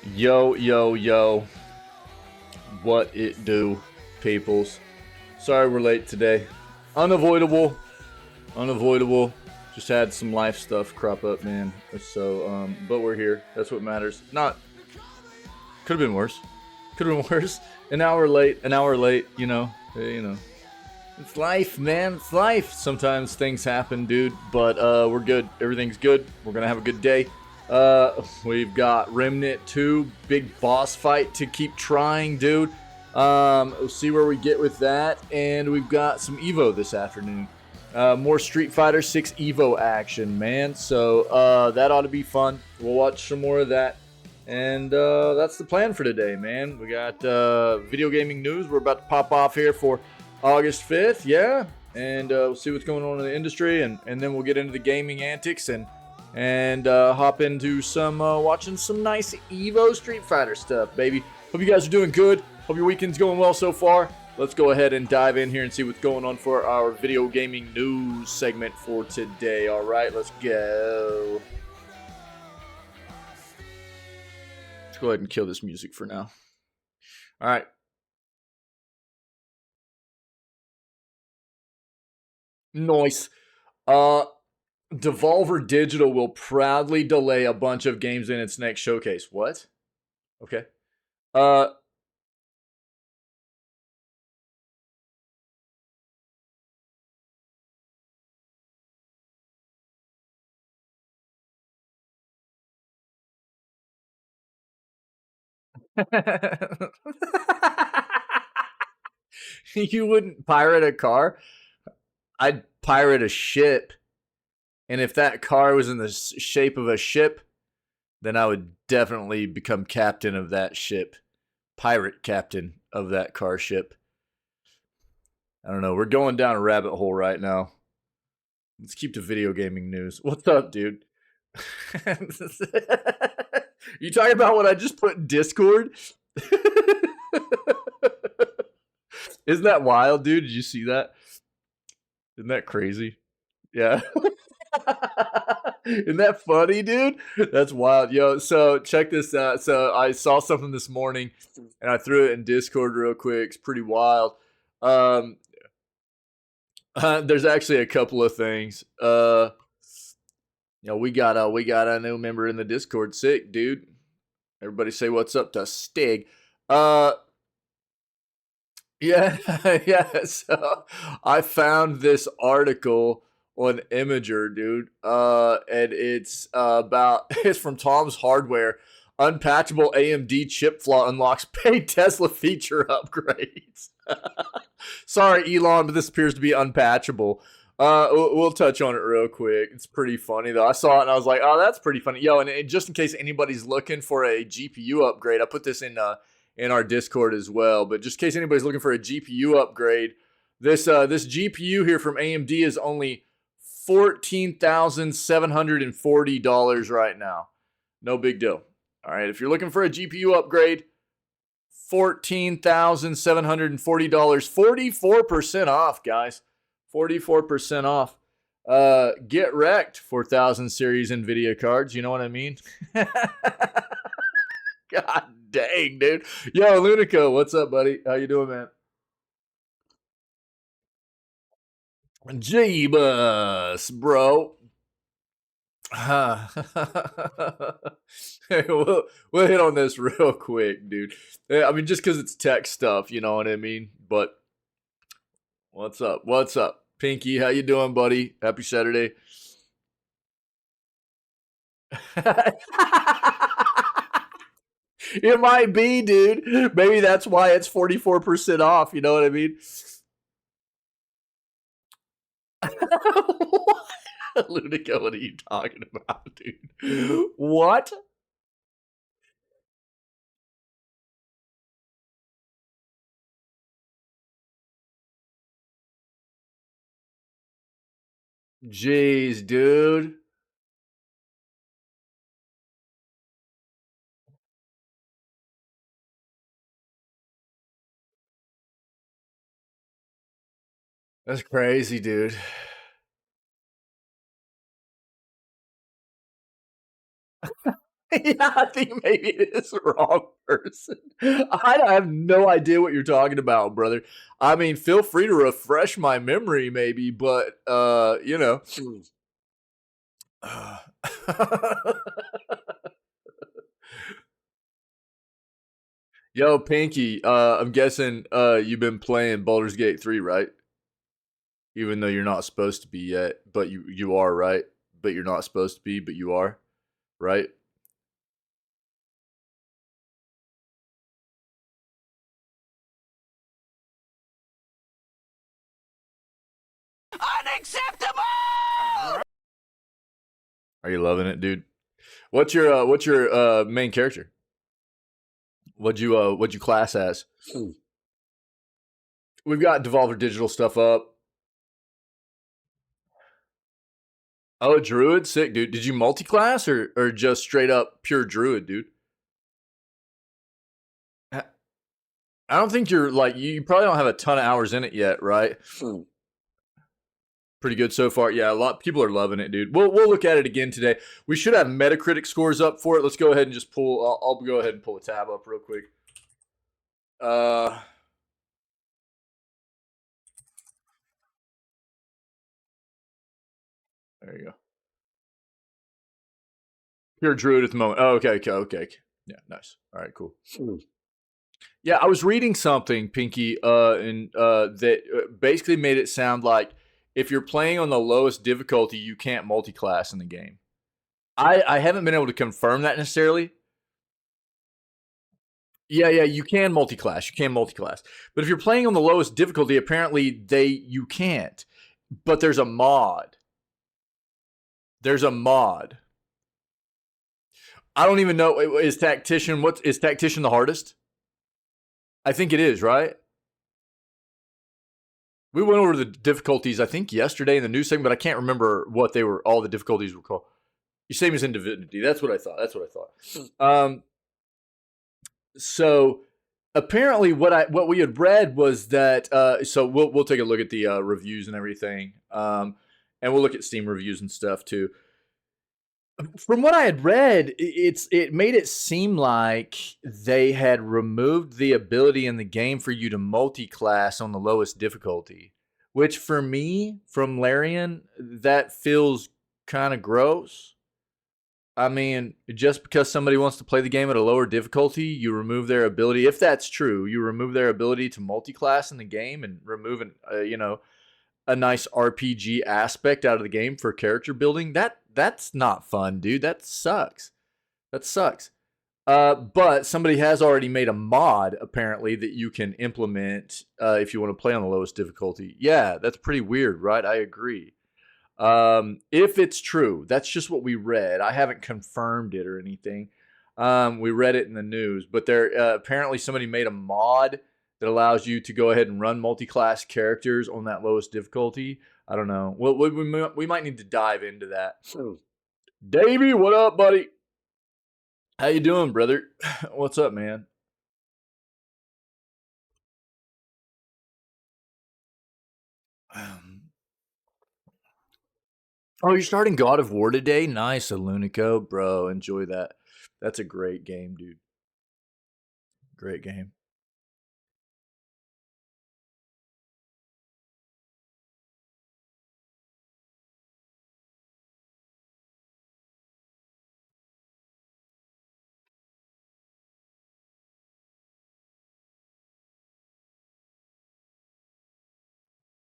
Yo, yo, yo. What it do, peoples? Sorry we're late today. Unavoidable. Unavoidable. Just had some life stuff crop up, man. So, but we're here. That's what matters. Not. Could have been worse. Could have been worse. An hour late. An hour late. It's life, man. It's life. Sometimes things happen, dude. But we're good. Everything's good. We're gonna have a good day. We've got Remnant 2, big boss fight to keep trying, dude. We'll see where we get with that. And we've got some Evo this afternoon. More Street Fighter 6 Evo action, man. So that ought to be fun. We'll watch some more of that. And that's the plan for today, man. We got video gaming news. We're about to pop off here for August 5th, yeah. And we'll see what's going on in the industry. And then we'll get into the gaming antics and hop into some watching some nice Evo Street Fighter stuff, baby. Hope you guys are doing good. Hope your weekend's going well so far. Let's go ahead and dive in here and see what's going on for our video gaming news segment for today. All right, let's go. Let's go ahead and kill this music for now. All right. Nice. Devolver Digital will proudly delay a bunch of games in its next showcase. What? Okay. Uh You wouldn't pirate a car? I'd pirate a ship. And if that car was in the shape of a ship, then I would definitely become captain of that ship. Pirate captain of that car ship. I don't know. We're going down a rabbit hole right now. Let's keep to video gaming news. What's up, dude? You talking about what I just put in Discord? Isn't that wild, dude? Did you see that? Isn't that crazy? Yeah. Isn't that funny, dude? That's wild. Yo, so check this out. So I saw something this morning and I threw it in Discord real quick. It's pretty wild. Um, there's actually a couple of things. We got a new member in the Discord. Sick, dude. Everybody say what's up to Stig. Uh yeah, yeah. So I found this article on Imager, dude. And it's about it's from Tom's Hardware. Unpatchable AMD chip flaw unlocks paid Tesla feature upgrades. Sorry, Elon, but this appears to be unpatchable. We'll touch on it real quick. It's pretty funny though. I saw it and I was like, "Oh, that's pretty funny." Yo, and just in case anybody's looking for a GPU upgrade, I put this in our Discord as well. But just in case anybody's looking for a GPU upgrade, this GPU here from AMD is only $14,740 right now. No big deal. All right, if you're looking for a GPU upgrade, $14,740, 44% off, guys. 44% off. Get wrecked, 4000 series NVIDIA cards. You know what I mean? God dang, dude. Yo, Lunico, what's up, buddy? How you doing, man? Jeebus, bro. Hey, we'll hit on this real quick, dude. I mean, just because it's tech stuff, you know what I mean? But what's up? What's up? Pinky, how you doing, buddy? Happy Saturday. It might be, dude. Maybe that's why it's 44% off. You know what I mean? Ludico, what are you talking about, dude? What? Jeez, dude. That's crazy, dude. Yeah, I think maybe it is the wrong person. I have no idea what you're talking about, brother. I mean, feel free to refresh my memory, maybe, but you know. Yo, Pinky, I'm guessing you've been playing Baldur's Gate 3, right? Even though you're not supposed to be yet, but you are, right? But you're not supposed to be, but you are, right? Unacceptable! Are you loving it, dude? What's your main character? What'd you class as? We've got Devolver Digital stuff up. Oh, Druid, sick, dude. Did you multi-class or just straight up pure Druid, dude? I don't think you're like you probably don't have a ton of hours in it yet, right? Pretty good so far. Yeah, a lot people are loving it, dude. We'll look at it again today. We should have Metacritic scores up for it. Let's go ahead and just pull. I'll go ahead and pull a tab up real quick. Uh, there you go. Pure Druid at the moment. Oh, okay. Yeah, nice. All right, cool. Yeah, I was reading something, Pinky, and that basically made it sound like if you're playing on the lowest difficulty, you can't multi-class in the game. I haven't been able to confirm that necessarily. Yeah, you can multi-class. You can multi-class. But if you're playing on the lowest difficulty, apparently you can't. But there's a mod. There's a mod. I don't even know is tactician the hardest? I think it is, right? We went over the difficulties, I think, yesterday in the news segment, but I can't remember what they were. All the difficulties were called. You same as in Divinity. That's what I thought. So apparently, what we had read was that. So we'll take a look at the reviews and everything, and we'll look at Steam reviews and stuff too. From what I had read, it made it seem like they had removed the ability in the game for you to multi-class on the lowest difficulty, which for me, from Larian, that feels kind of gross. I mean, just because somebody wants to play the game at a lower difficulty, you remove their ability. If that's true, you remove their ability to multi-class in the game and remove a nice RPG aspect out of the game for character building. That's not fun, dude. That sucks. That sucks. But somebody has already made a mod apparently that you can implement if you want to play on the lowest difficulty. Yeah, that's pretty weird, right? I agree. If it's true, that's just what we read. I haven't confirmed it or anything. We read it in the news, but there apparently somebody made a mod that allows you to go ahead and run multi-class characters on that lowest difficulty. I don't know. Well, we might need to dive into that. Davey, what up, buddy? How you doing, brother? What's up, man? Oh, you're starting God of War today? Nice, Alunico, bro. Enjoy that. That's a great game, dude. Great game.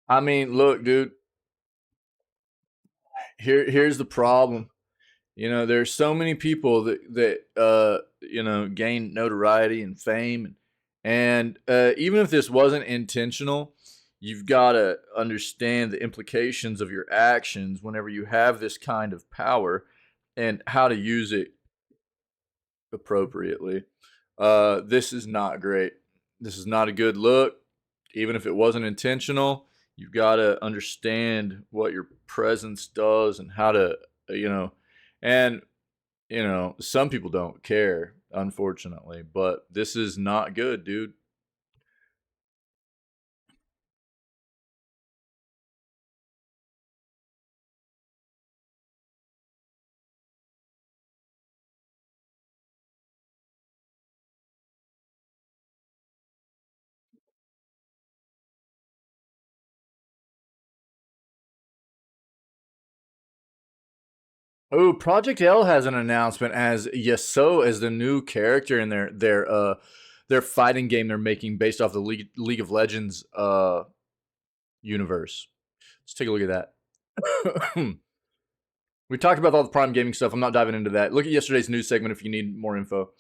I mean, look, dude. Here's the problem. There's so many people that gain notoriety and fame, and even if this wasn't intentional, you've got to understand the implications of your actions whenever you have this kind of power, and how to use it appropriately. This is not great. This is not a good look. Even if it wasn't intentional, you've got to understand what your presence does and how to, and some people don't care, unfortunately, but this is not good, dude. Oh, Project L has an announcement as Yasuo as the new character in their fighting game they're making based off the League of Legends universe. Let's take a look at that. We talked about all the Prime Gaming stuff. I'm not diving into that. Look at yesterday's news segment if you need more info.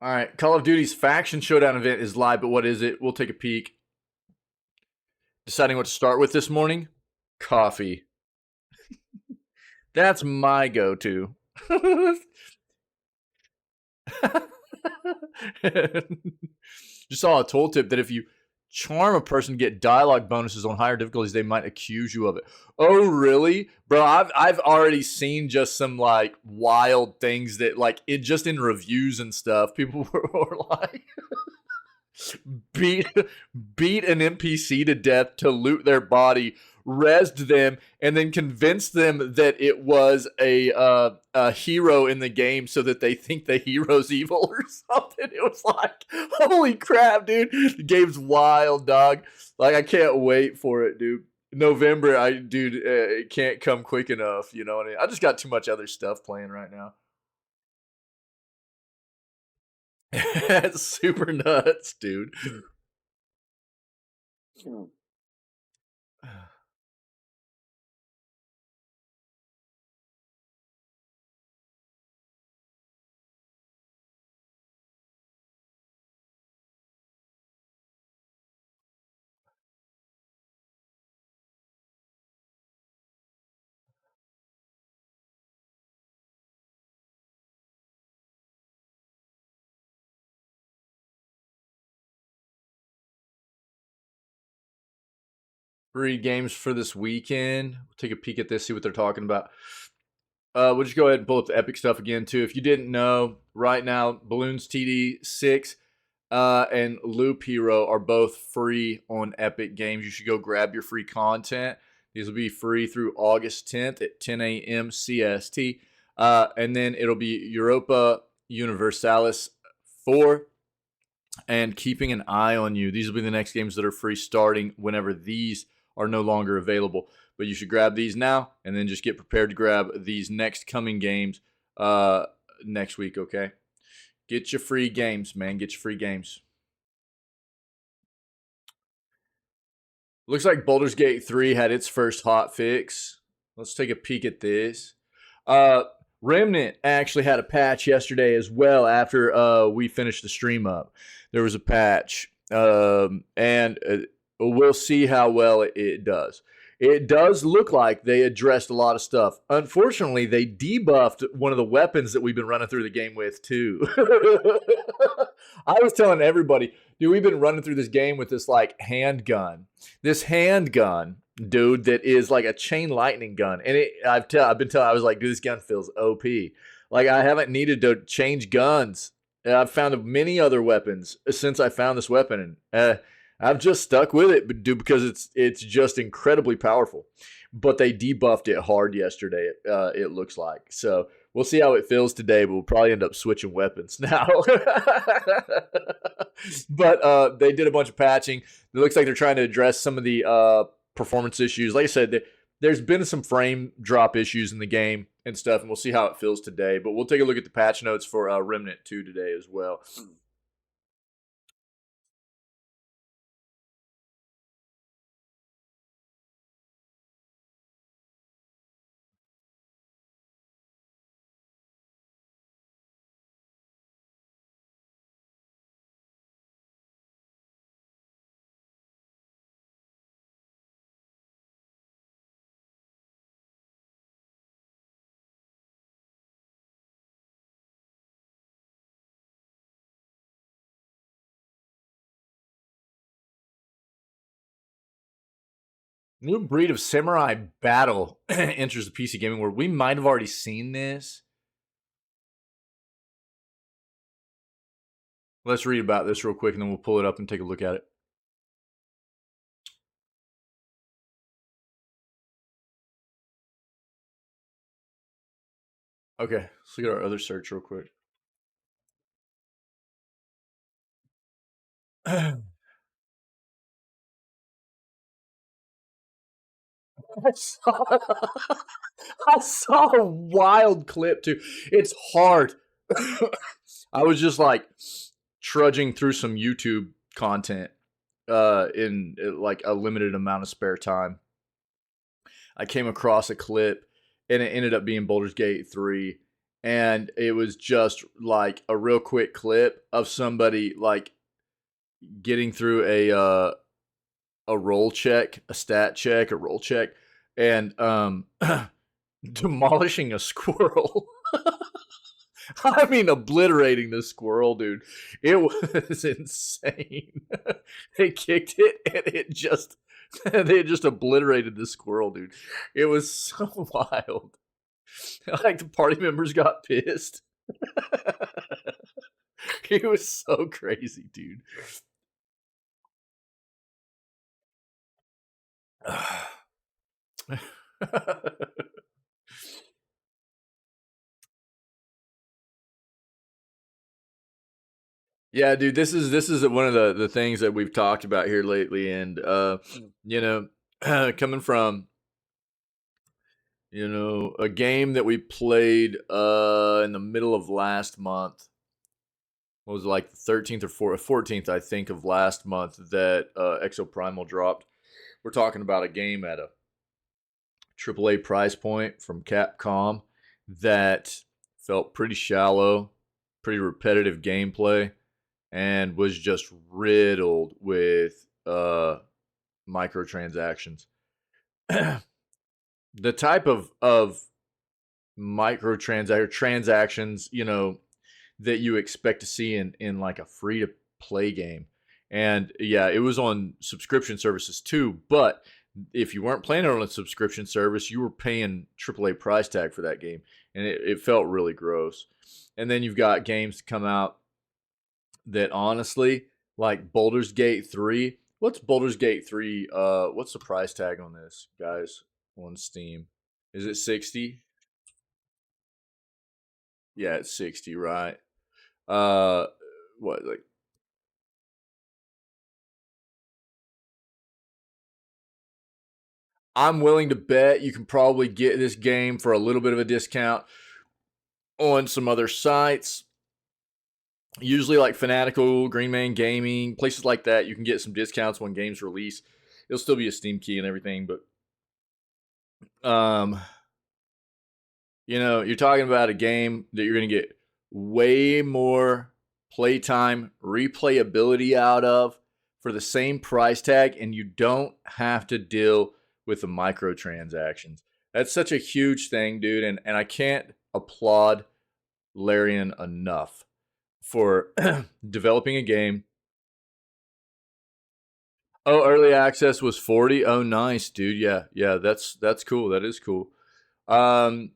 All right, Call of Duty's Faction Showdown event is live, but what is it? We'll take a peek. Deciding what to start with this morning? Coffee. That's my go-to. Just saw a tooltip that if you charm a person to get dialogue bonuses on higher difficulties, they might accuse you of it. Oh, really, bro? I've already seen just some like wild things that like it just in reviews and stuff. People were like beat beat an NPC to death to loot their body, rezzed them, and then convinced them that it was a hero in the game, so that they think the hero's evil or something. It was like, holy crap, dude! The game's wild, dog. Like I can't wait for it, dude. November, it can't come quick enough. You know what I mean? I just got too much other stuff playing right now. It's super nuts, dude. Free games for this weekend. We'll take a peek at this, see what they're talking about. We'll just go ahead and pull up the Epic stuff again too. If you didn't know, right now Balloons TD6 and Loop Hero are both free on Epic Games. You should go grab your free content. These will be free through August 10th at 10 a.m. CST. And then it'll be Europa Universalis 4 and Keeping an Eye on You. These will be the next games that are free starting whenever these are no longer available. But you should grab these now and then just get prepared to grab these next coming games next week, okay? Get your free games, man. Get your free games. Looks like Baldur's Gate 3 had its first hot fix. Let's take a peek at this. Uh, Remnant actually had a patch yesterday as well after we finished the stream up. There was a patch, and we'll see how well it does. It does look like they addressed a lot of stuff. Unfortunately, they debuffed one of the weapons that we've been running through the game with, too. I was telling everybody, dude, we've been running through this game with this, like, handgun. This handgun, dude, that is like a chain lightning gun. And I was like, dude, this gun feels OP. Like, I haven't needed to change guns. I've found many other weapons since I found this weapon. And I've just stuck with it, dude, because it's just incredibly powerful. But they debuffed it hard yesterday. It looks like so. We'll see how it feels today, but we'll probably end up switching weapons now. But they did a bunch of patching. It looks like they're trying to address some of the performance issues. Like I said, there's been some frame drop issues in the game and stuff, and we'll see how it feels today. But we'll take a look at the patch notes for Remnant 2 today as well. New breed of samurai battle enters the PC gaming world. We might have already seen this. Let's read about this real quick and then we'll pull it up and take a look at it. Okay, let's look at our other search real quick. I saw, I saw a wild clip too. It's hard. I was just like trudging through some YouTube content in like a limited amount of spare time. I came across a clip and it ended up being Baldur's Gate 3, and it was just like a real quick clip of somebody like getting through a roll check, a stat check, a roll check, and demolishing a squirrel. I mean, obliterating the squirrel, dude. It was insane. They kicked it, and they just obliterated the squirrel, dude. It was so wild. Like the party members got pissed. It was so crazy, dude. Yeah, dude, this is one of the things that we've talked about here lately, and you know, coming from a game that we played in the middle of last month. What was it, like the 13th or 14th, I think, of last month that Exoprimal dropped. We're talking about a game at a AAA price point from Capcom that felt pretty shallow, pretty repetitive gameplay, and was just riddled with microtransactions. The type of transactions, that you expect to see in like a free to play game. And yeah, it was on subscription services too, but if you weren't playing it on a subscription service, you were paying AAA price tag for that game, and it felt really gross. And then you've got games come out that honestly, like Baldur's Gate 3. What's Baldur's Gate 3? What's the price tag on this, guys, on Steam? Is it 60? Yeah, it's 60, right? Uh what, like, I'm willing to bet you can probably get this game for a little bit of a discount on some other sites. Usually like Fanatical, Green Man Gaming, places like that, you can get some discounts when games release. It'll still be a Steam key and everything, but um you're talking about a game that you're going to get way more playtime, replayability out of for the same price tag, and you don't have to deal with the microtransactions. That's such a huge thing, dude, and I can't applaud Larian enough for developing a game. Oh, early access was 40. Oh, nice, dude. Yeah, yeah, that's cool. That is cool. Um,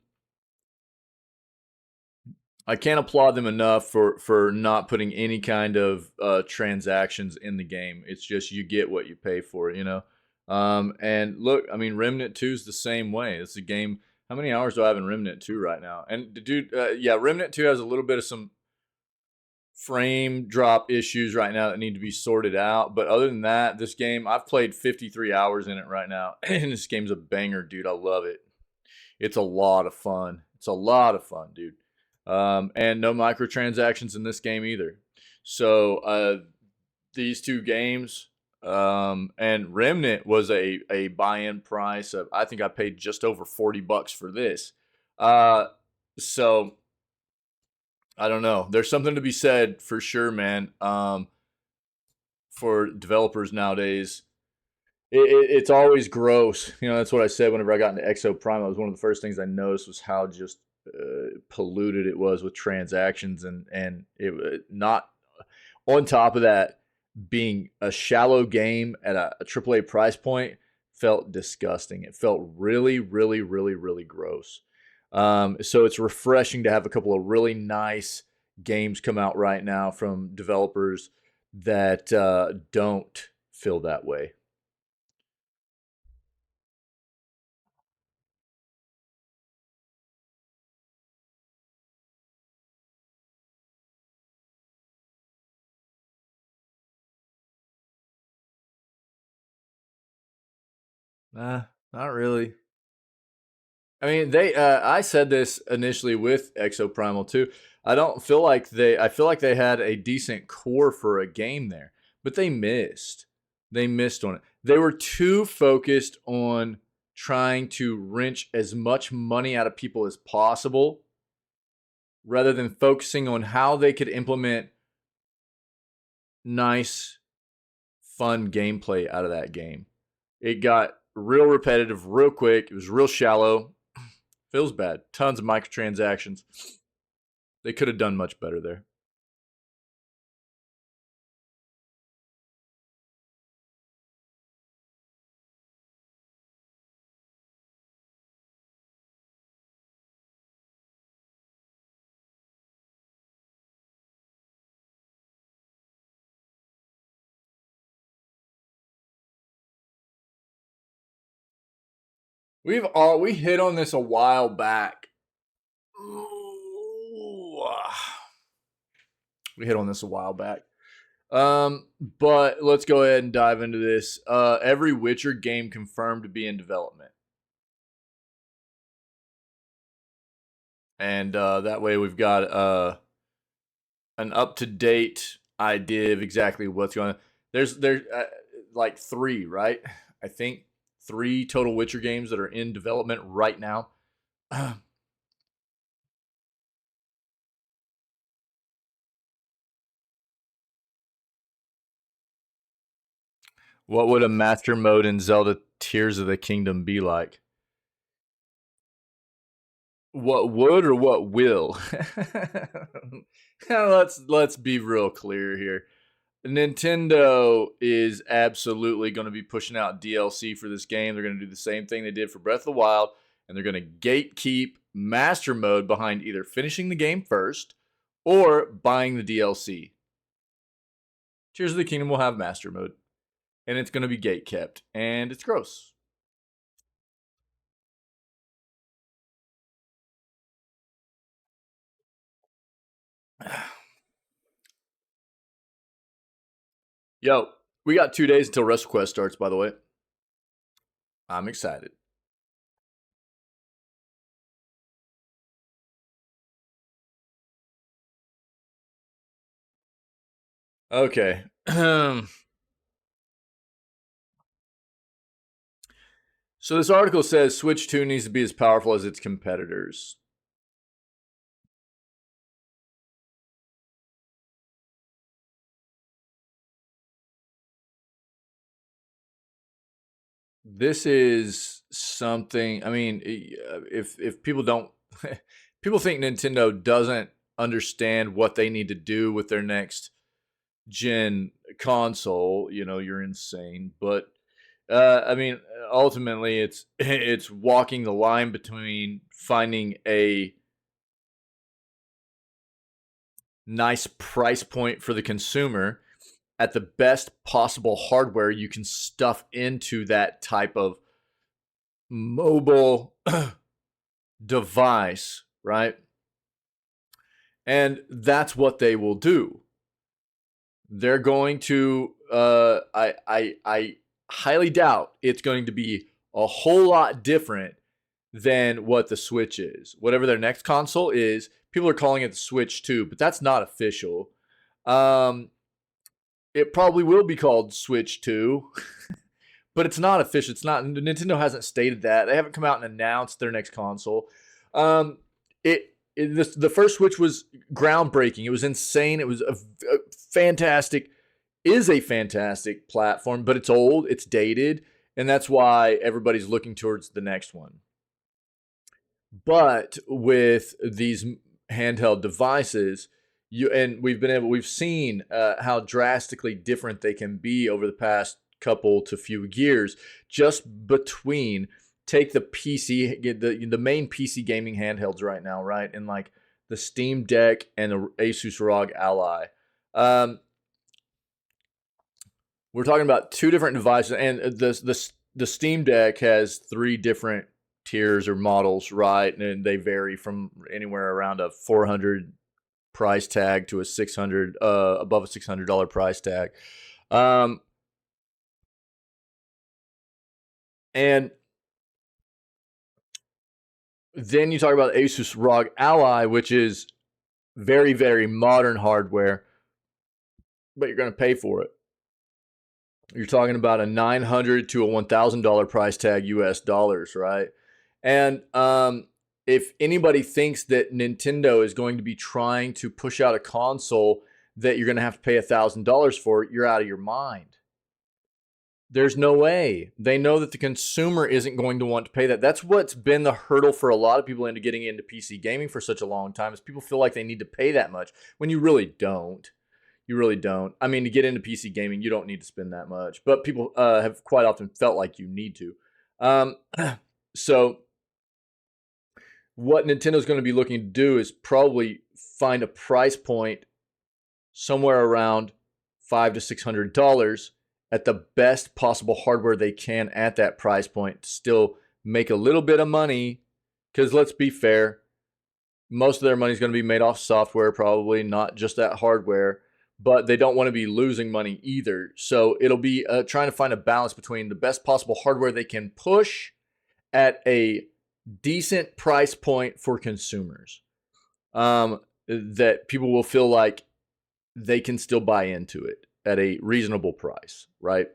I can't applaud them enough for not putting any kind of transactions in the game. It's just you get what you pay for. And look, I mean, Remnant 2 is the same way. It's a game. How many hours do I have in Remnant 2 right now? And dude, yeah, Remnant 2 has a little bit of some frame drop issues right now that need to be sorted out. But other than that, this game, I've played 53 hours in it right now, and this game's a banger, dude. I love it. It's a lot of fun. It's a lot of fun, dude. And no microtransactions in this game either. So these two games, and Remnant was a buy-in price of, I think I paid just over $40 for this. So I don't know. There's something to be said for sure, man. For developers nowadays, it's always gross. That's what I said whenever I got into Exo Prime. It was one of the first things I noticed was how just polluted it was with transactions, and it not on top of that being a shallow game at a AAA price point felt disgusting. It felt really, really, really, really gross. So it's refreshing to have a couple of really nice games come out right now from developers that don't feel that way. Not really. I mean, they. I said this initially with Exoprimal too. I don't feel like they. I feel like they had a decent core for a game there, but they missed. They missed on it. They were too focused on trying to wrench as much money out of people as possible, rather than focusing on how they could implement nice, fun gameplay out of that game. It got real repetitive, real quick. It was real shallow. Feels bad. Tons of microtransactions. They could have done much better there. We hit on this a while back. We hit on this a while back. But let's go ahead and dive into this. Every Witcher game confirmed to be in development. And that way we've got an up-to-date idea of exactly what's going on. There's like 3, right? I think 3 total Witcher games that are in development right now. What would a master mode in Zelda Tears of the Kingdom be like? What would or what will? Let's be real clear here. Nintendo is absolutely going to be pushing out DLC for this game. They're going to do the same thing they did for Breath of the Wild, and they're going to gatekeep Master Mode behind either finishing the game first or buying the DLC. Tears of the Kingdom will have Master Mode, and it's going to be gate kept, and it's gross. Yo, we got 2 days until WrestleQuest starts, by the way. I'm excited. Okay. So this article says Switch 2 needs to be as powerful as its competitors. This is something. I mean, if people don't, people think Nintendo doesn't understand what they need to do with their next gen console. You know, you're insane. But I mean, ultimately, it's walking the line between finding a nice price point for the consumer at the best possible hardware you can stuff into that type of mobile device, right? And that's what they will do. They're going to I highly doubt it's going to be a whole lot different than what the Switch is. Whatever their next console is, people are calling it the Switch 2, but that's not official. It probably will be called Switch 2, but it's not official. It's not. Nintendo hasn't stated that. They haven't come out and announced their next console. The first Switch was groundbreaking. It was insane. It was a fantastic platform, but it's old, it's dated, and that's why everybody's looking towards the next one. But with these handheld devices, we've seen how drastically different they can be over the past couple to few years, just between take the PC, the main PC gaming handhelds right now, right? And like the Steam Deck and the Asus ROG Ally. We're talking about 2 different devices, and the Steam Deck has 3 different tiers or models, right? And they vary from anywhere around a $400 price tag to a $600 above a $600 price tag. And Then you talk about Asus ROG Ally, which is very, very modern hardware, but you're going to pay for it. You're talking about a $900 to a $1,000 price tag US dollars, right? And if anybody thinks that Nintendo is going to be trying to push out a console that you're going to have to pay $1,000 for, you're out of your mind. There's no way. They know that the consumer isn't going to want to pay that. That's what's been the hurdle for a lot of people into getting into PC gaming for such a long time is people feel like they need to pay that much when you really don't. You really don't. I mean, to get into PC gaming, you don't need to spend that much, but people have quite often felt like you need to. So what Nintendo's going to be looking to do is probably find a price point somewhere around $500 to $600 at the best possible hardware they can at that price point to still make a little bit of money. Because let's be fair, most of their money is going to be made off software, probably not just that hardware. But they don't want to be losing money either. So it'll be trying to find a balance between the best possible hardware they can push at a decent price point for consumers, that people will feel like they can still buy into it at a reasonable price, right?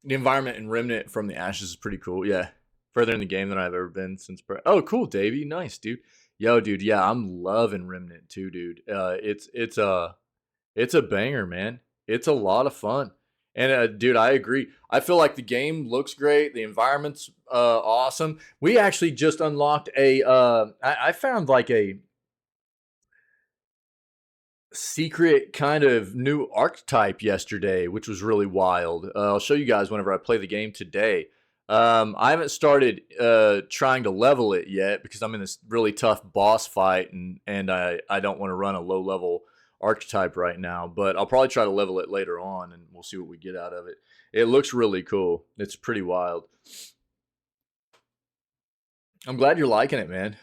The environment in Remnant from the Ashes is pretty cool. Yeah, further in the game than I've ever been since. Oh, cool, Davey. Nice, dude. Yo, dude. Yeah, I'm loving Remnant too, dude. It's a banger, man. It's a lot of fun. And dude, I agree. I feel like the game looks great. The environment's awesome. We actually just unlocked a. I found like a secret kind of new archetype yesterday, which was really wild. I'll show you guys whenever I play the game today. I haven't started trying to level it yet because I'm in this really tough boss fight, and I don't want to run a low level archetype right now. But I'll probably try to level it later on, and we'll see what we get out of it. It looks really cool. It's pretty wild. I'm glad you're liking it, man.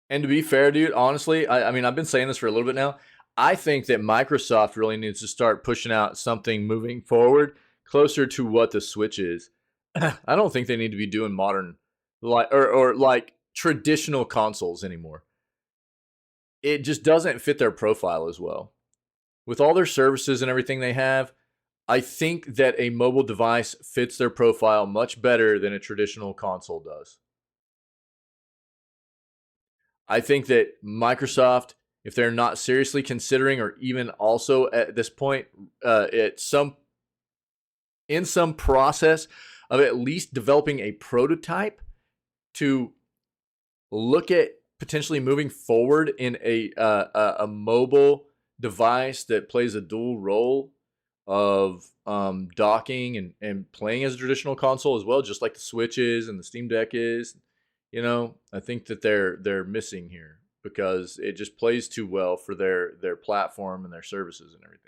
And to be fair, dude, honestly, I mean, I've been saying this for a little bit now. I think that Microsoft really needs to start pushing out something moving forward closer to what the Switch is. I don't think they need to be doing modern, like or like traditional consoles anymore. It just doesn't fit their profile as well. With all their services and everything they have, I think that a mobile device fits their profile much better than a traditional console does. I think that Microsoft, if they're not seriously considering, or even also at this point, at some in some process of at least developing a prototype to look at potentially moving forward in a mobile device that plays a dual role of docking and playing as a traditional console as well, just like the Switch is and the Steam Deck is. I think that they're missing here because it just plays too well for their platform and their services and everything.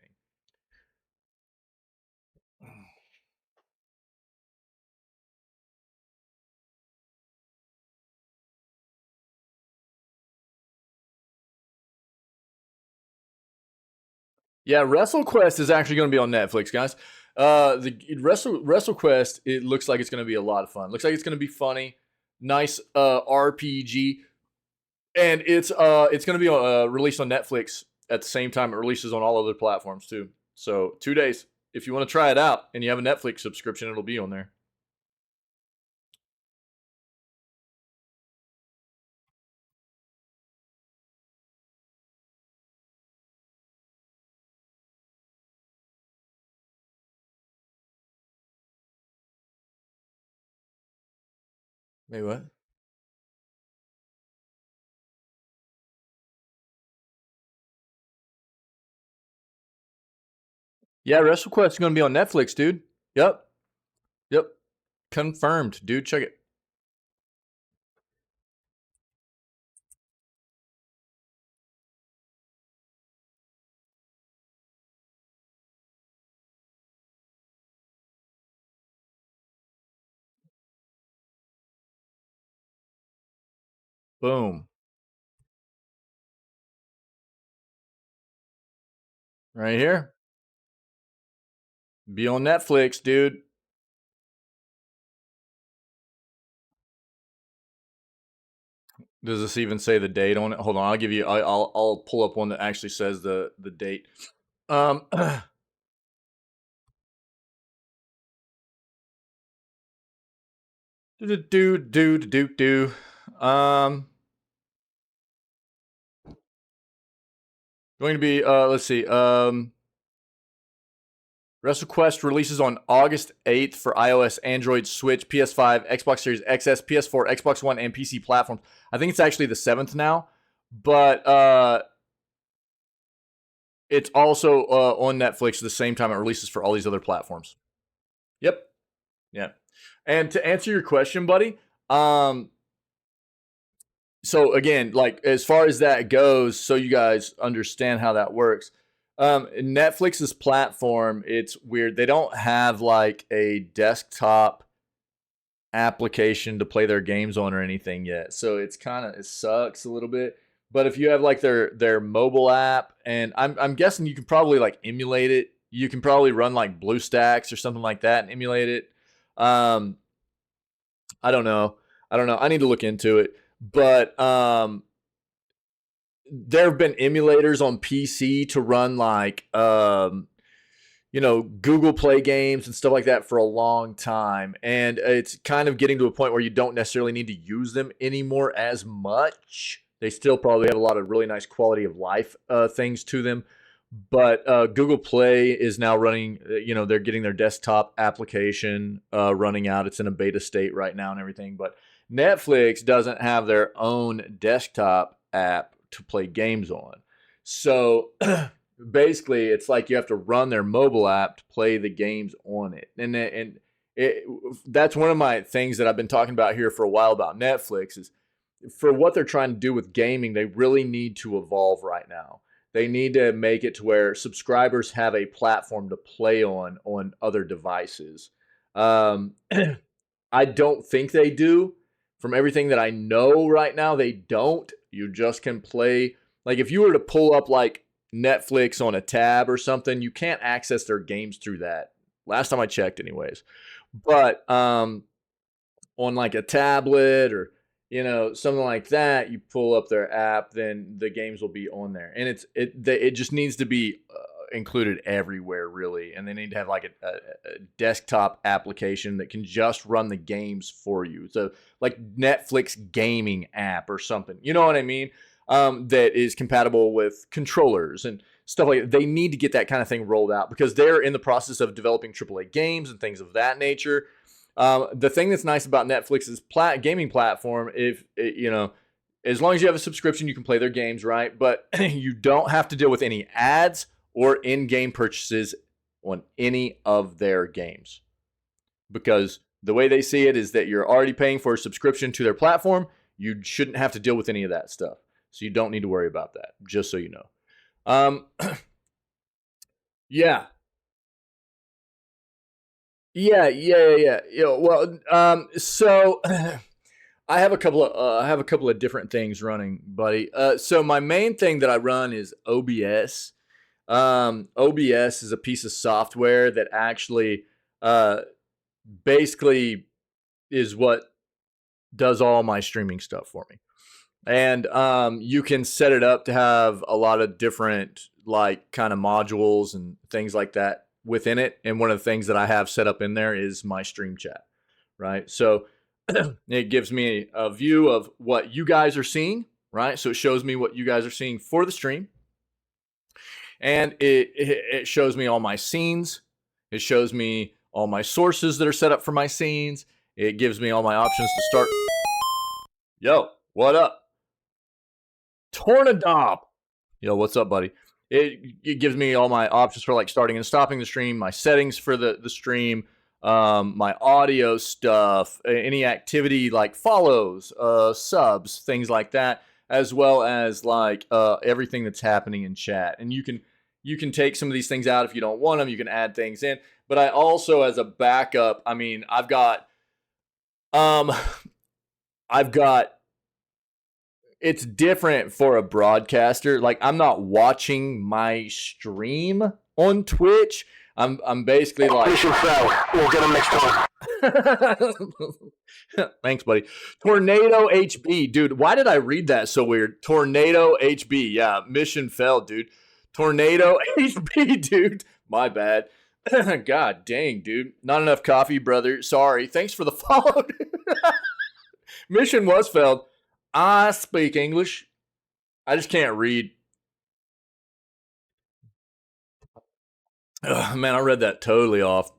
Yeah, WrestleQuest is actually going to be on Netflix, guys. The WrestleQuest, it looks like it's going to be a lot of fun. Looks like it's going to be funny, nice RPG, and it's going to be released on Netflix at the same time it releases on all other platforms too. So 2 days. If you want to try it out and you have a Netflix subscription, it'll be on there. Wait, what? Yeah, WrestleQuest is going to be on Netflix, dude. Yep. Yep. Confirmed, dude. Check it. Boom. Right here. Be on Netflix, dude. Does this even say the date on it? Hold on, I'll give you. I'll pull up one that actually says the date. Do. Going to be let's see. WrestleQuest releases on August 8th for iOS, Android, Switch, PS5, Xbox Series XS, PS4, Xbox One, and PC platforms. I think it's actually the 7th now, but it's also on Netflix at the same time it releases for all these other platforms. Yep. Yeah. And to answer your question, buddy, so again, like as far as that goes, so you guys understand how that works. Netflix's platform, it's weird. They don't have like a desktop application to play their games on or anything yet. So it's it sucks a little bit. But if you have like their mobile app, and I'm guessing you can probably like emulate it. You can probably run like BlueStacks or something like that and emulate it. I don't know. I need to look into it. But there have been emulators on PC to run like Google Play games and stuff like that for a long time, and it's kind of getting to a point where you don't necessarily need to use them anymore as much. They still probably have a lot of really nice quality of life things to them, but Google Play is now running. They're getting their desktop application running out. It's in a beta state right now and everything, but Netflix doesn't have their own desktop app to play games on. So basically, it's like you have to run their mobile app to play the games on it. And that's one of my things that I've been talking about here for a while about Netflix is for what they're trying to do with gaming, they really need to evolve right now. They need to make it to where subscribers have a platform to play on other devices. I don't think they do. From everything that I know right now, they don't. You just can play. Like if you were to pull up like Netflix on a tab or something, you can't access their games through that. Last time I checked, anyways. But on like a tablet or something like that, you pull up their app, then the games will be on there, and it just needs to be included everywhere, really. And they need to have like a desktop application that can just run the games for you. So like Netflix gaming app or something, you know what I mean? That is compatible with controllers and stuff like that. They need to get that kind of thing rolled out because they're in the process of developing AAA games and things of that nature. The thing that's nice about Netflix's gaming platform, as long as you have a subscription, you can play their games, right? But you don't have to deal with any ads or in-game purchases on any of their games. Because the way they see it is that you're already paying for a subscription to their platform. You shouldn't have to deal with any of that stuff. So you don't need to worry about that, just so you know. Yeah. Yeah. Well, so I have a couple of different things running, buddy. So my main thing that I run is OBS. OBS is a piece of software that actually basically is what does all my streaming stuff for me. And you can set it up to have a lot of different like kind of modules and things like that within it. And one of the things that I have set up in there is my stream chat, right? So it gives me a view of what you guys are seeing, right? So it shows me what you guys are seeing for the stream. And it shows me all my scenes. It shows me all my sources that are set up for my scenes. It gives me all my options to start. Yo, what up? Tornadop. Yo, what's up, buddy? It gives me all my options for like starting and stopping the stream, my settings for the stream, my audio stuff, any activity like follows, subs, things like that, as well as like everything that's happening in chat. And you can take some of these things out if you don't want them. You can add things in. But I also, as a backup, I mean, I've got it's different for a broadcaster. Like I'm not watching my stream on Twitch. I'm basically like Mission failed. We'll get him next time. Thanks, buddy. Tornado HB, dude. Why did I read that so weird? Tornado HB, yeah. Mission failed, dude. Tornado HB, dude. My bad. God dang, dude. Not enough coffee, brother. Sorry. Thanks for the follow. Mission was failed. I speak English. I just can't read. Ugh, man, I read that totally off.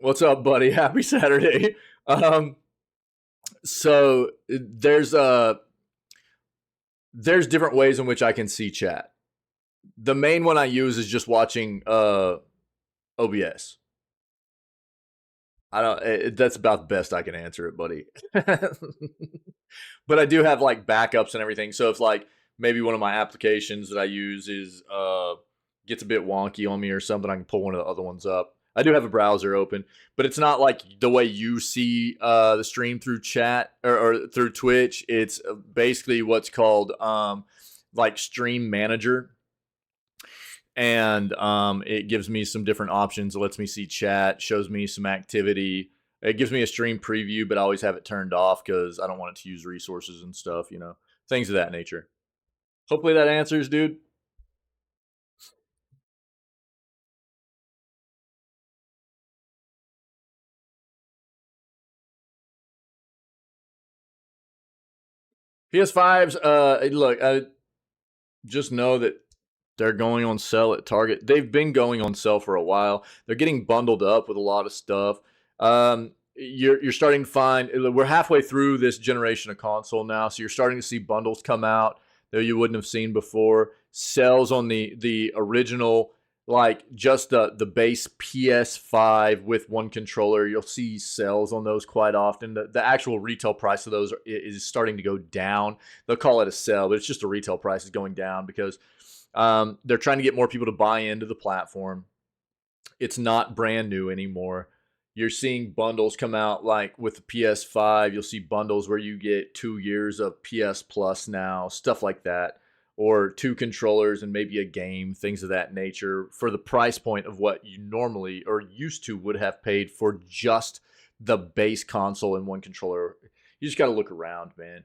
What's up, buddy? Happy Saturday. So there's different ways in which I can see chat. The main one I use is just watching OBS. That's about the best I can answer it, buddy. But I do have like backups and everything. So if like maybe one of my applications that I use is gets a bit wonky on me or something, I can pull one of the other ones up. I do have a browser open, but it's not like the way you see the stream through chat or through Twitch. It's basically what's called like Stream Manager. And it gives me some different options. It lets me see chat, shows me some activity. It gives me a stream preview, but I always have it turned off because I don't want it to use resources and stuff, you know, things of that nature. Hopefully that answers, dude. PS5s, look, just know that they're going on sale at Target. They've been going on sale for a while. They're getting bundled up with a lot of stuff. You're starting to find we're halfway through this generation of console now, so you're starting to see bundles come out that you wouldn't have seen before. Sales on the original, like just the base PS5 with one controller. You'll see sales on those quite often. The actual retail price of those is starting to go down. They'll call it a sale, but it's just the retail price is going down because they're trying to get more people to buy into the platform. It's not brand new anymore. You're seeing bundles come out like with the PS5. You'll see bundles where you get 2 years of PS Plus now, stuff like that, or 2 controllers and maybe a game, things of that nature, for the price point of what you normally or used to would have paid for just the base console and one controller. You just got to look around, man.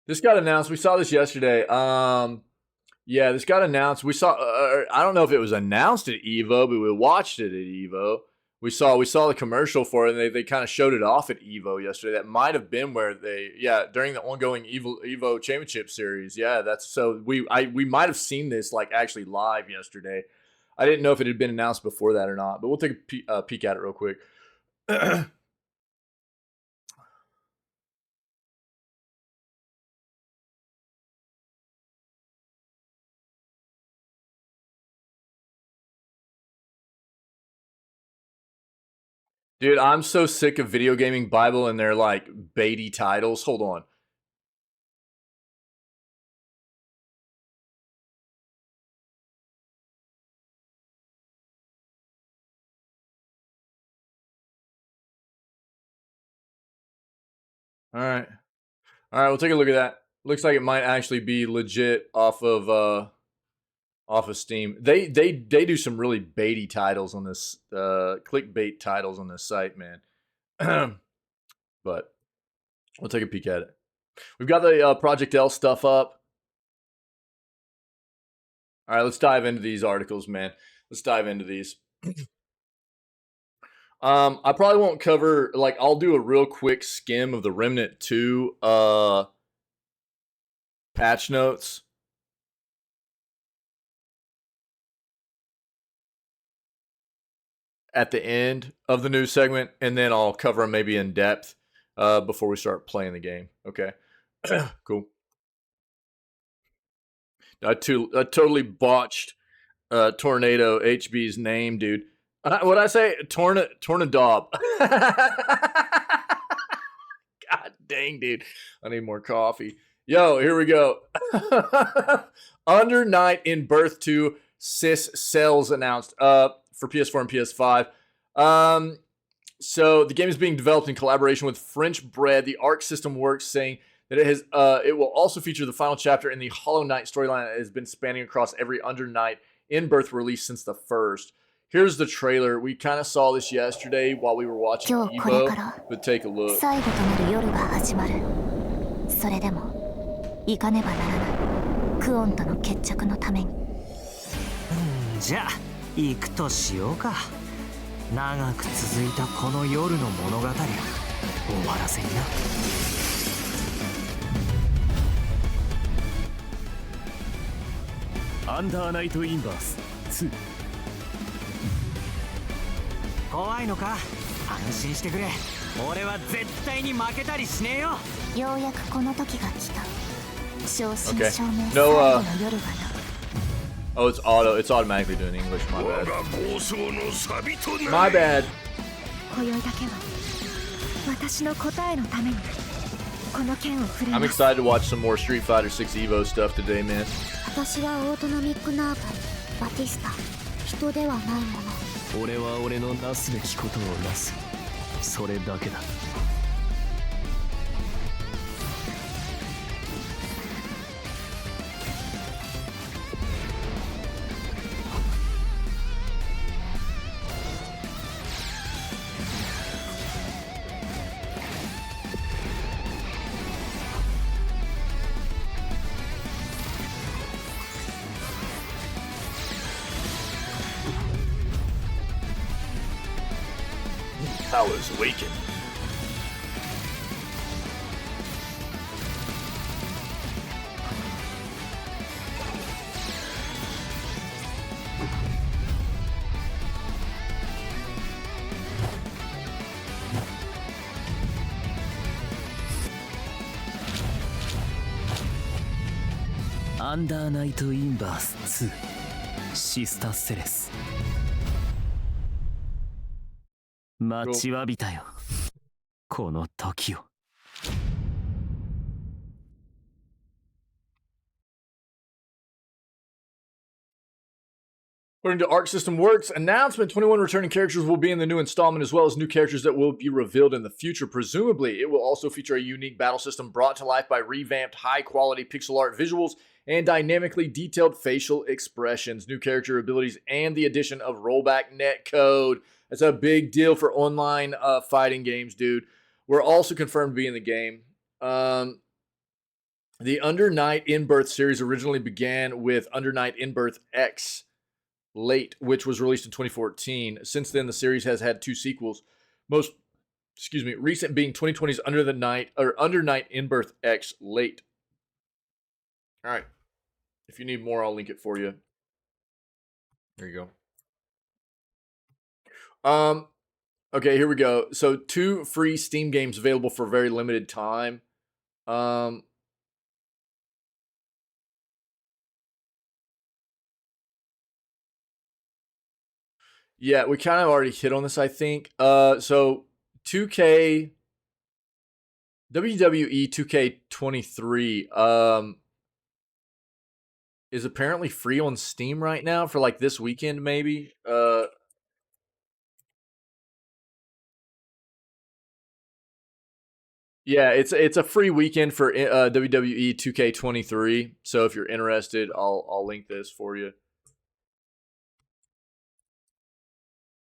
This got announced. We saw this yesterday. Yeah, this got announced. We saw. I don't know if it was announced at Evo, but we watched it at Evo. We saw the commercial for it, and they kind of showed it off at Evo yesterday. That might have been where during the ongoing Evo Championship Series. Yeah, that's so we might have seen this like actually live yesterday. I didn't know if it had been announced before that or not, but we'll take a peek at it real quick. Dude, I'm so sick of video gaming Bible and their like baity titles. Hold on. All right. All right, we'll take a look at that. Looks like it might actually be legit off of Steam. They do some really baity titles on this clickbait titles on this site, man. But we'll take a peek at it. We've got the Project L stuff up. All right, let's dive into these articles, man. Let's dive into these. I probably won't cover, like, I'll do a real quick skim of the Remnant 2 patch notes. At the end of the news segment, and then I'll cover them maybe in depth before we start playing the game. Okay, cool. I totally botched Tornado HB's name, dude. What I say? Tornadob. God dang, dude. I need more coffee. Yo, here we go. Under night in Birth 2, Sis Cells announced. for PS4 and PS5. So the game is being developed in collaboration with French-bred The Arc System Works, saying that it will also feature the final chapter in the Hollow Knight storyline that has been spanning across every Under Night in-birth release since the first. Here's the trailer. We kind of saw this yesterday while we were watching Evo, but take a look. それでも行かねばならないクオンとの決着のために。じゃあ行くとしようか。長く続いたこの夜の物語を終わらせにな。アンダーナイトインバース2。怖いのか？安心してくれ。俺は絶対に負けたりしねえよ。ようやくこの時が来た。正真正銘 No, 最後の夜がな。Oh, it's automatically doing English. My bad. My bad. 今宵だけは私の答えのためにこの剣を振り I'm ます。 excited to watch some more Street Fighter 6 Evo stuff today, man. 私はオートノミックナーブ、バティスタ、人ではないもの。俺は俺のなすべきことをなす。それだけだ。Powers awaken. Under Night Inverse 2 Sister Ceres 待ちわびたよこの時を。According to Arc System Works announcement, 21 returning characters will be in the new installment, as well as new characters that will be revealed in the future. Presumably, it will also feature a unique battle system brought to life by revamped high-quality pixel art visuals and dynamically detailed facial expressions, new character abilities, and the addition of rollback netcode. That's a big deal for online fighting games, dude. We're also confirmed to be in the game. The Under Night In-Birth series originally began with Under Night In-Birth X Late, which was released in 2014. Since then, the series has had two sequels. Most recent being 2020's Under Night In-Birth X Late. All right. If you need more, I'll link it for you. There you go. Okay, here we go. So 2 free Steam games available for a very limited time. Yeah, we kind of already hit on this, I think. So 2K WWE 2K23 is apparently free on Steam right now for like this weekend, maybe. Yeah, it's a free weekend for WWE 2K23. So if you're interested, I'll link this for you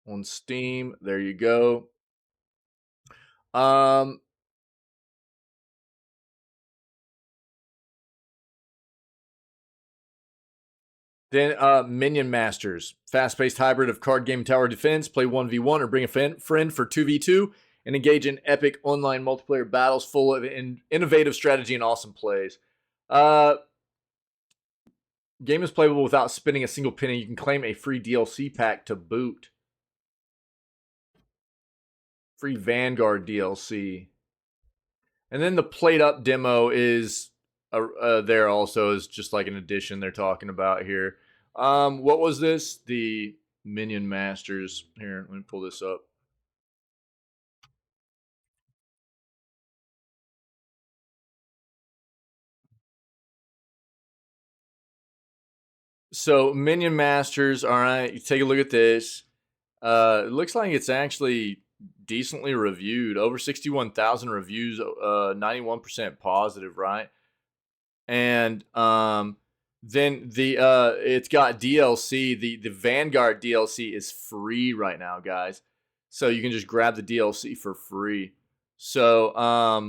on Steam. There you go. Then Minion Masters, fast-paced hybrid of card game tower defense. Play 1v1 or bring a friend for 2v2 and engage in epic online multiplayer battles full of innovative strategy and awesome plays. Game is playable without spending a single penny. You can claim a free DLC pack to boot. Free Vanguard DLC. And then the played up demo is there also is just like an addition they're talking about here. What was this? The Minion Masters. Here, let me pull this up. So Minion Masters, all right, you take a look at this. It looks like it's actually decently reviewed. Over 61,000 reviews, 91% positive, right? And then it's got DLC. The Vanguard DLC is free right now, guys. So you can just grab the DLC for free. So I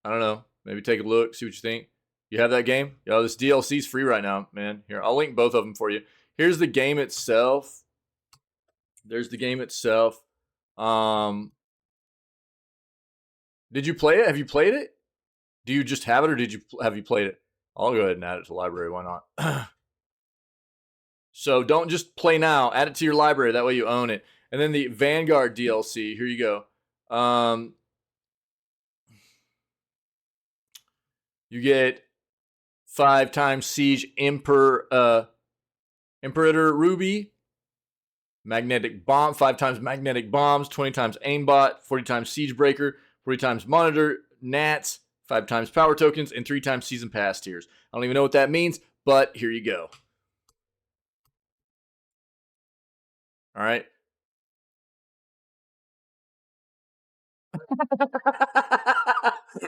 don't know. Maybe take a look, see what you think. You have that game? Yo, this DLC is free right now, man. Here, I'll link both of them for you. Here's the game itself. There's the game itself. Did you play it? Have you played it? Do you just have it, or have you played it? I'll go ahead and add it to the library. Why not? So don't just play now. Add it to your library. That way you own it. And then the Vanguard DLC. Here you go. You get 5 times Siege Imperator Ruby. Magnetic Bomb. 5 times Magnetic Bombs. 20 times Aimbot. 40 times Siege Breaker. 40 times Monitor. Nats. 5 times Power Tokens. And 3 times Season Pass tiers. I don't even know what that means, but here you go. All right.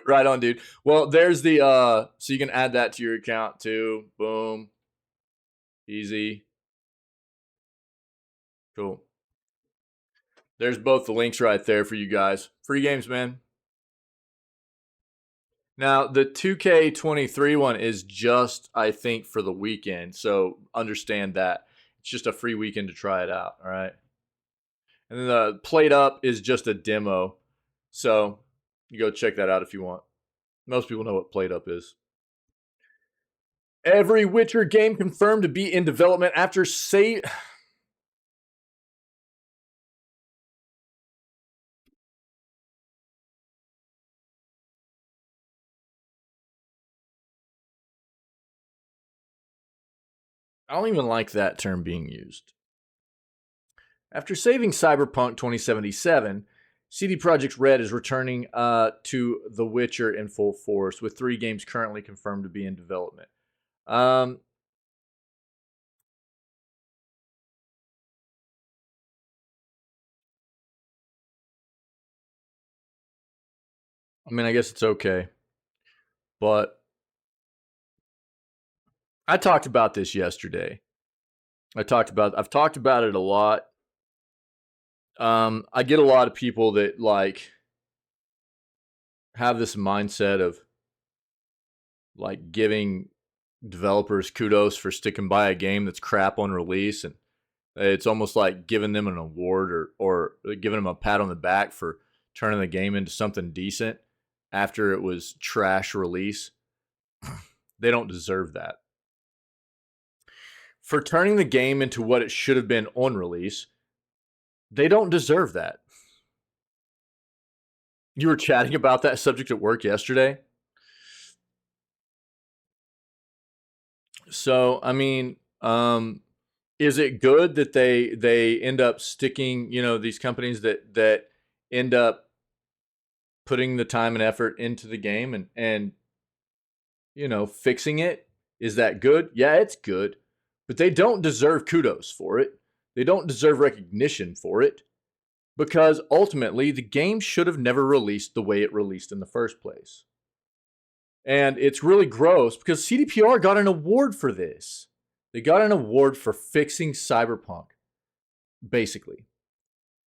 Right on, dude. Well, there's the so you can add that to your account too. Boom. Easy. Cool. There's both the links right there for you guys. Free games, man. Now, the 2K23 one is just, I think, for the weekend. So understand that. It's just a free weekend to try it out, all right? And then the Played Up is just a demo. So you go check that out if you want. Most people know what Played Up is. Every Witcher game confirmed to be in development after I don't even like that term being used. After saving Cyberpunk 2077, CD Projekt Red is returning to The Witcher in full force, with 3 games currently confirmed to be in development. And I mean, I guess it's okay. But I talked about this yesterday. I've talked about it a lot. I get a lot of people that like have this mindset of like giving developers kudos for sticking by a game that's crap on release, and it's almost like giving them an award or giving them a pat on the back for turning the game into something decent after it was trash release. They don't deserve that. For turning the game into what it should have been on release, they don't deserve that. You were chatting about that subject at work yesterday. So, I mean, is it good that they end up sticking, these companies that end up putting the time and effort into the game and fixing it? Is that good? Yeah, it's good. But they don't deserve kudos for it. They don't deserve recognition for it, because ultimately the game should have never released the way it released in the first place. And it's really gross because CDPR got an award for this. They got an award for fixing Cyberpunk, basically,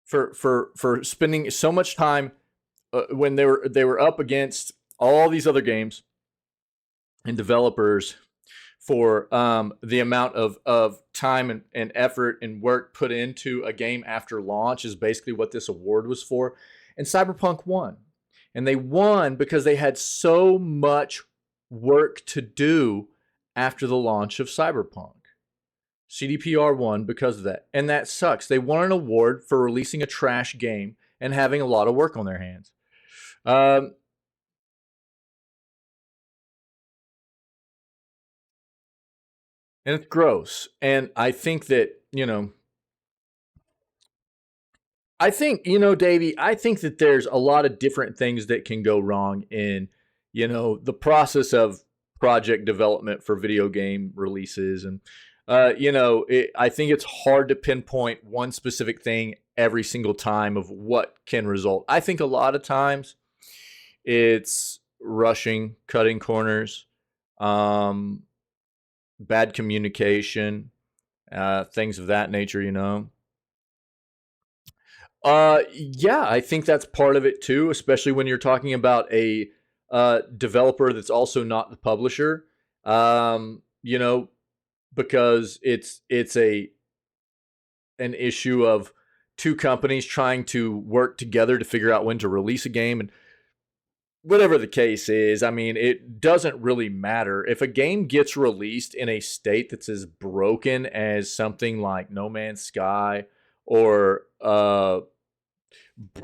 for spending so much time when they were up against all these other games and developers for the amount of time and effort and work put into a game after launch is basically what this award was for. And Cyberpunk won. And they won because they had so much work to do after the launch of Cyberpunk. CDPR won because of that. And that sucks. They won an award for releasing a trash game and having a lot of work on their hands. And it's gross. And I think that, Davey, I think that there's a lot of different things that can go wrong in, the process of project development for video game releases. And I think it's hard to pinpoint one specific thing every single time of what can result. I think a lot of times it's rushing, cutting corners, bad communication, things of that nature, Yeah, I think that's part of it too, especially when you're talking about a developer that's also not the publisher. Because it's an issue of two companies trying to work together to figure out when to release a game, and whatever the case is, I mean, it doesn't really matter if a game gets released in a state that's as broken as something like No Man's Sky, or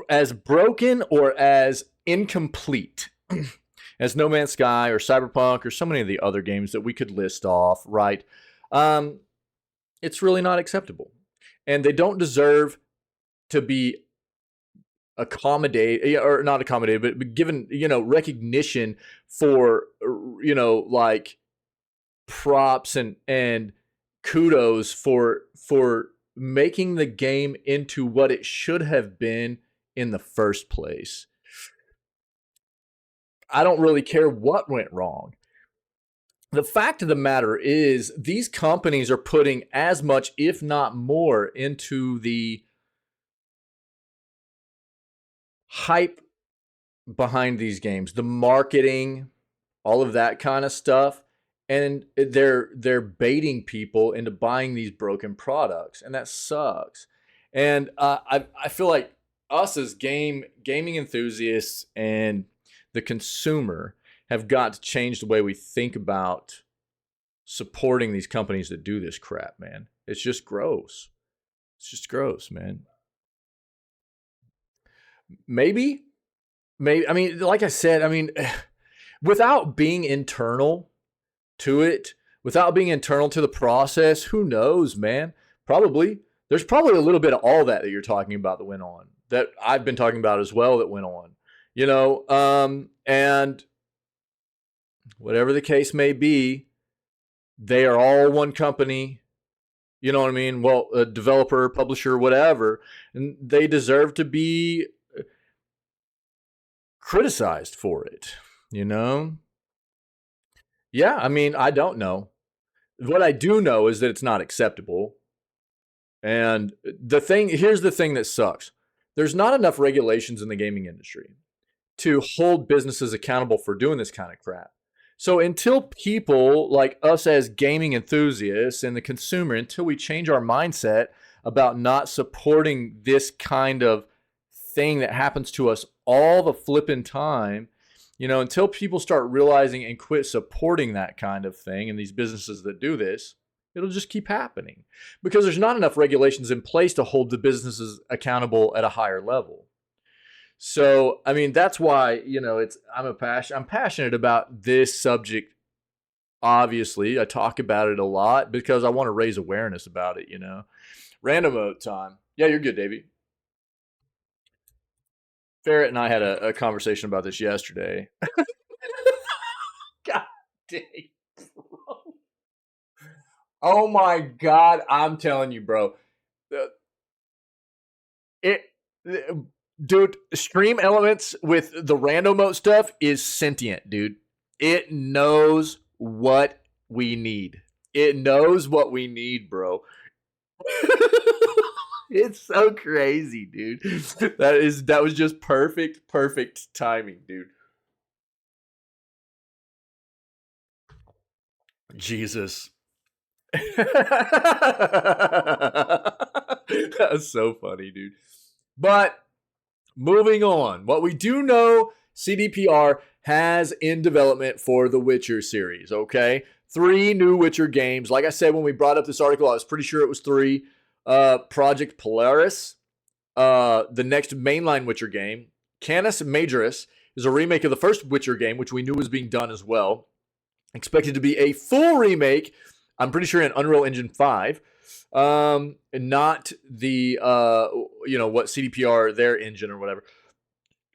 as broken or as incomplete as No Man's Sky or Cyberpunk or so many of the other games that we could list off, right? It's really not acceptable. And they don't deserve to be accommodated, or not accommodated, but given, recognition for, like props and kudos for making the game into what it should have been in the first place. I don't really care what went wrong. The fact of the matter is, these companies are putting as much, if not more, into the hype behind these games, the marketing, all of that kind of stuff, and they're baiting people into buying these broken products, and that sucks. And I feel like us as gaming enthusiasts and the consumer have got to change the way we think about supporting these companies that do this crap, man. It's just gross. It's just gross, man. Maybe, I mean, like I said, I mean, without being internal to it, without being internal to the process, who knows, man? Probably. There's probably a little bit of all that you're talking about that went on, that I've been talking about as well, that went on, and whatever the case may be, they are all one company, you know what I mean? Well, a developer, publisher, whatever, and they deserve to be criticized for it, Yeah, I mean, I don't know. What I do know is that it's not acceptable. And here's the thing that sucks. There's not enough regulations in the gaming industry to hold businesses accountable for doing this kind of crap. So until people like us as gaming enthusiasts and the consumer, until we change our mindset about not supporting this kind of thing that happens to us all the flipping time, until people start realizing and quit supporting that kind of thing and these businesses that do this, it'll just keep happening because there's not enough regulations in place to hold the businesses accountable at a higher level. So, I mean, that's why, I'm passionate about this subject. Obviously, I talk about it a lot because I want to raise awareness about it, Random mode time. Yeah, you're good, Davey. Ferret and I had a conversation about this yesterday. God dang, bro. Oh my God, I'm telling you, bro. Dude, Stream Elements with the random mode stuff is sentient, dude. It knows what we need. It knows what we need, bro. It's so crazy, dude. That was just perfect timing, dude. Jesus. That's so funny, dude. But moving on, what we do know, CDPR has in development for the Witcher series, okay? 3 new Witcher games. Like I said, when we brought up this article, I was pretty sure it was 3. Project Polaris, the next mainline Witcher game. Canis Majoris is a remake of the first Witcher game, which we knew was being done as well. Expected to be a full remake, I'm pretty sure in Unreal Engine 5. And not the, what CDPR, their engine or whatever.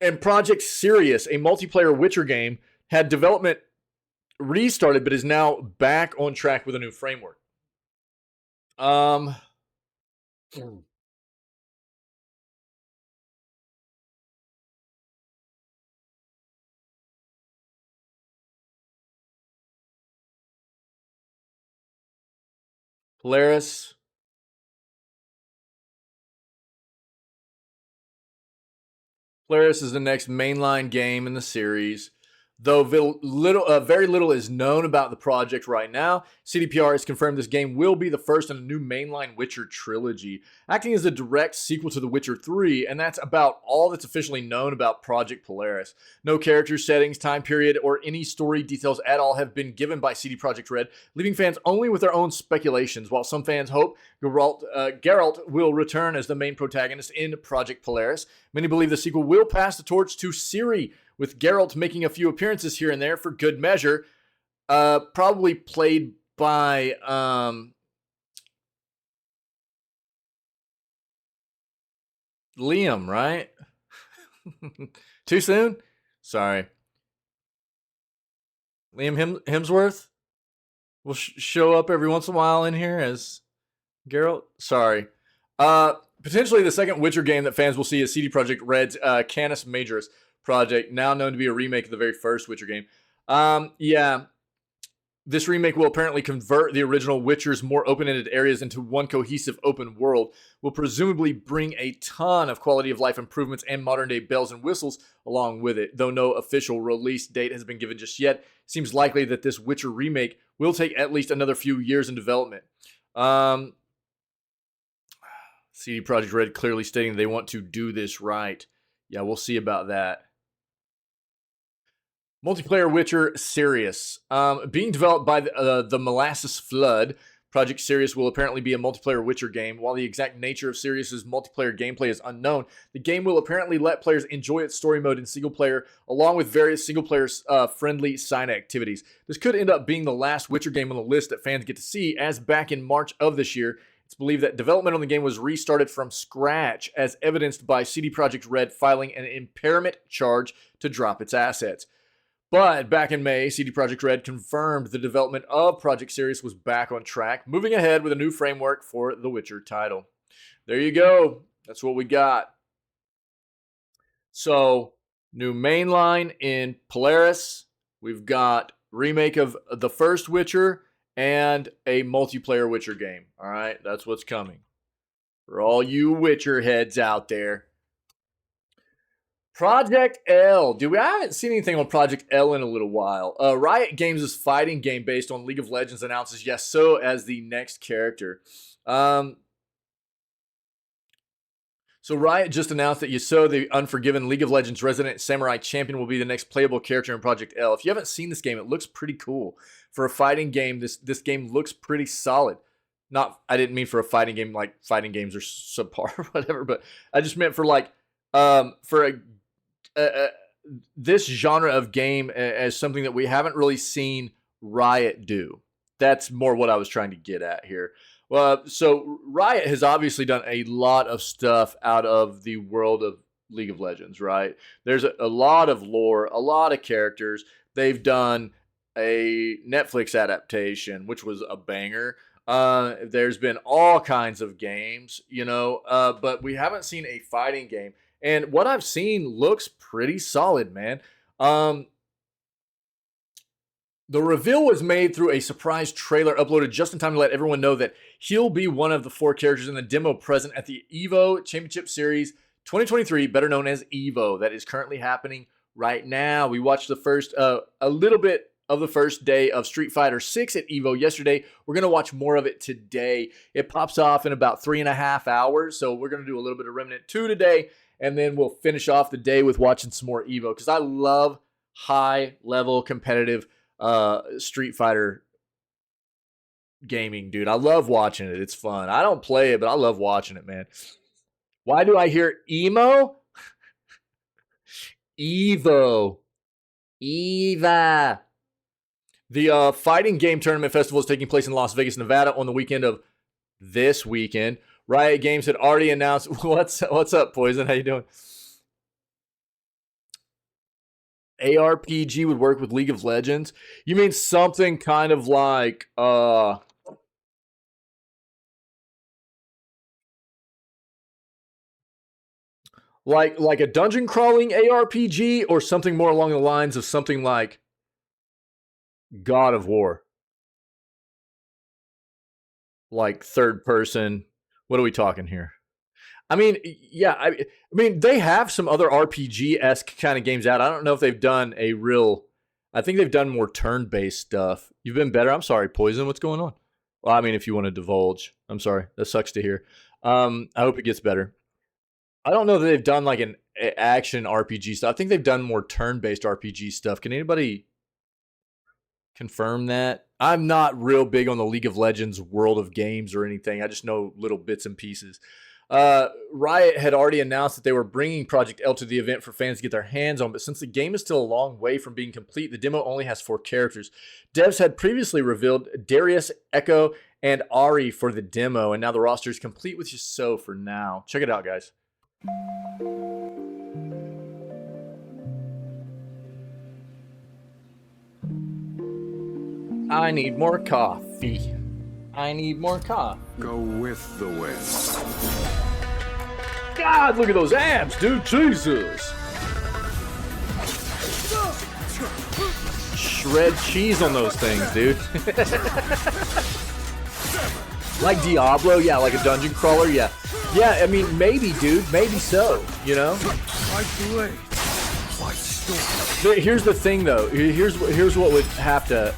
And Project Sirius, a multiplayer Witcher game, had development restarted, but is now back on track with a new framework. Um, Polaris. Polaris is the next mainline game in the series. Though very little is known about the project right now, CDPR has confirmed this game will be the first in a new mainline Witcher trilogy, acting as a direct sequel to The Witcher 3, and that's about all that's officially known about Project Polaris. No character settings, time period, or any story details at all have been given by CD Projekt Red, leaving fans only with their own speculations, while some fans hope Geralt will return as the main protagonist in Project Polaris. Many believe the sequel will pass the torch to Ciri, with Geralt making a few appearances here and there for good measure. Probably played by Liam, right? Too soon? Sorry. Liam Hemsworth will show up every once in a while in here as Geralt. Sorry. Potentially the second Witcher game that fans will see is CD Projekt Red's Canis Majoris project, now known to be a remake of the very first Witcher game. Yeah, this remake will apparently convert the original Witcher's more open-ended areas into one cohesive open world, will presumably bring a ton of quality of life improvements and modern-day bells and whistles along with it. Though no official release date has been given just yet, it seems likely that this Witcher remake will take at least another few years in development. CD Projekt Red clearly stating they want to do this right. Yeah, we'll see about that. Multiplayer Witcher Sirius. Being developed by the Molasses Flood, Project Sirius will apparently be a multiplayer Witcher game. While the exact nature of Sirius's multiplayer gameplay is unknown, the game will apparently let players enjoy its story mode in single player, along with various single player friendly side activities. This could end up being the last Witcher game on the list that fans get to see, as back in March of this year, it's believed that development on the game was restarted from scratch, as evidenced by CD Projekt Red filing an impairment charge to drop its assets. But back in May, CD Projekt Red confirmed the development of Project Sirius was back on track, moving ahead with a new framework for the Witcher title. There you go. That's what we got. So, new mainline in Polaris. We've got remake of the first Witcher and a multiplayer Witcher game. All right, that's what's coming. For all you Witcher heads out there. Project L. Dude, I haven't seen anything on Project L in a little while. Riot Games' fighting game based on League of Legends announces Yasuo as the next character. So Riot just announced that Yasuo, the Unforgiven League of Legends resident samurai champion, will be the next playable character in Project L. If you haven't seen this game, it looks pretty cool. For a fighting game, this game looks pretty solid. I didn't mean for a fighting game like fighting games are subpar or whatever, but I just meant for like for this genre of game as something that we haven't really seen Riot do. That's more what I was trying to get at here. So Riot has obviously done a lot of stuff out of the world of League of Legends, right? There's a lot of lore, a lot of characters. They've done a Netflix adaptation, which was a banger. There's been all kinds of games, but we haven't seen a fighting game. And what I've seen looks pretty solid, man. The reveal was made through a surprise trailer uploaded just in time to let everyone know that he'll be one of the 4 characters in the demo present at the EVO Championship Series 2023, better known as EVO, that is currently happening right now. We watched the first, a little bit of the first day of Street Fighter 6 at EVO yesterday. We're going to watch more of it today. It pops off in about 3.5 hours, so we're going to do a little bit of Remnant 2 today. And then we'll finish off the day with watching some more EVO, because I love high-level competitive Street Fighter gaming, dude. I love watching it. It's fun. I don't play it, but I love watching it, man. Why do I hear emo? EVO. EVA. The Fighting Game Tournament Festival is taking place in Las Vegas, Nevada on the weekend of this weekend. Riot Games had already announced. What's up, Poison? How you doing? ARPG would work with League of Legends. You mean something kind of like Like a dungeon crawling ARPG or something more along the lines of something like God of War. Like third person. What are we talking here? I mean, yeah, I mean, they have some other RPG-esque kind of games out. I don't know if they've done a real... I think they've done more turn-based stuff. You've been better. I'm sorry, Poison. What's going on? Well, I mean, if you want to divulge. I'm sorry. That sucks to hear. I hope it gets better. I don't know that they've done like an action RPG stuff. I think they've done more turn-based RPG stuff. Can anybody confirm that? I'm not real big on the League of Legends world of games or anything. I just know little bits and pieces. Riot had already announced that they were bringing Project L to the event for fans to get their hands on, but since the game is still a long way from being complete, the demo only has 4 characters. Devs had previously revealed Darius, Echo, and Ari for the demo, and now the roster is complete with just so for now. Check it out, guys. I need more coffee. I need more coffee. Go with the wind. God, look at those abs, dude. Jesus. Shred cheese on those things, dude. Like Diablo, yeah, like a dungeon crawler, yeah. Yeah, I mean, maybe, dude. Maybe so, you know? Here's the thing, though. Here's what would have to...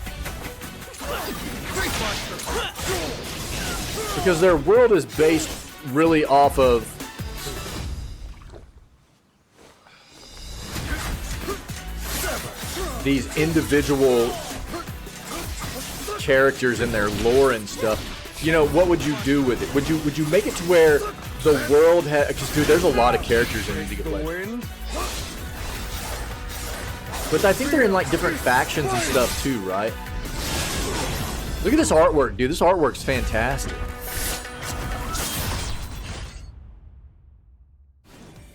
Because their world is based really off of these individual characters and their lore and stuff. You know, what would you do with it? Would you make it to where the world has... Because, dude, there's a lot of characters in League of Legends. But I think they're in, like, different factions and stuff, too, right? Look at this artwork, dude. This artwork's fantastic.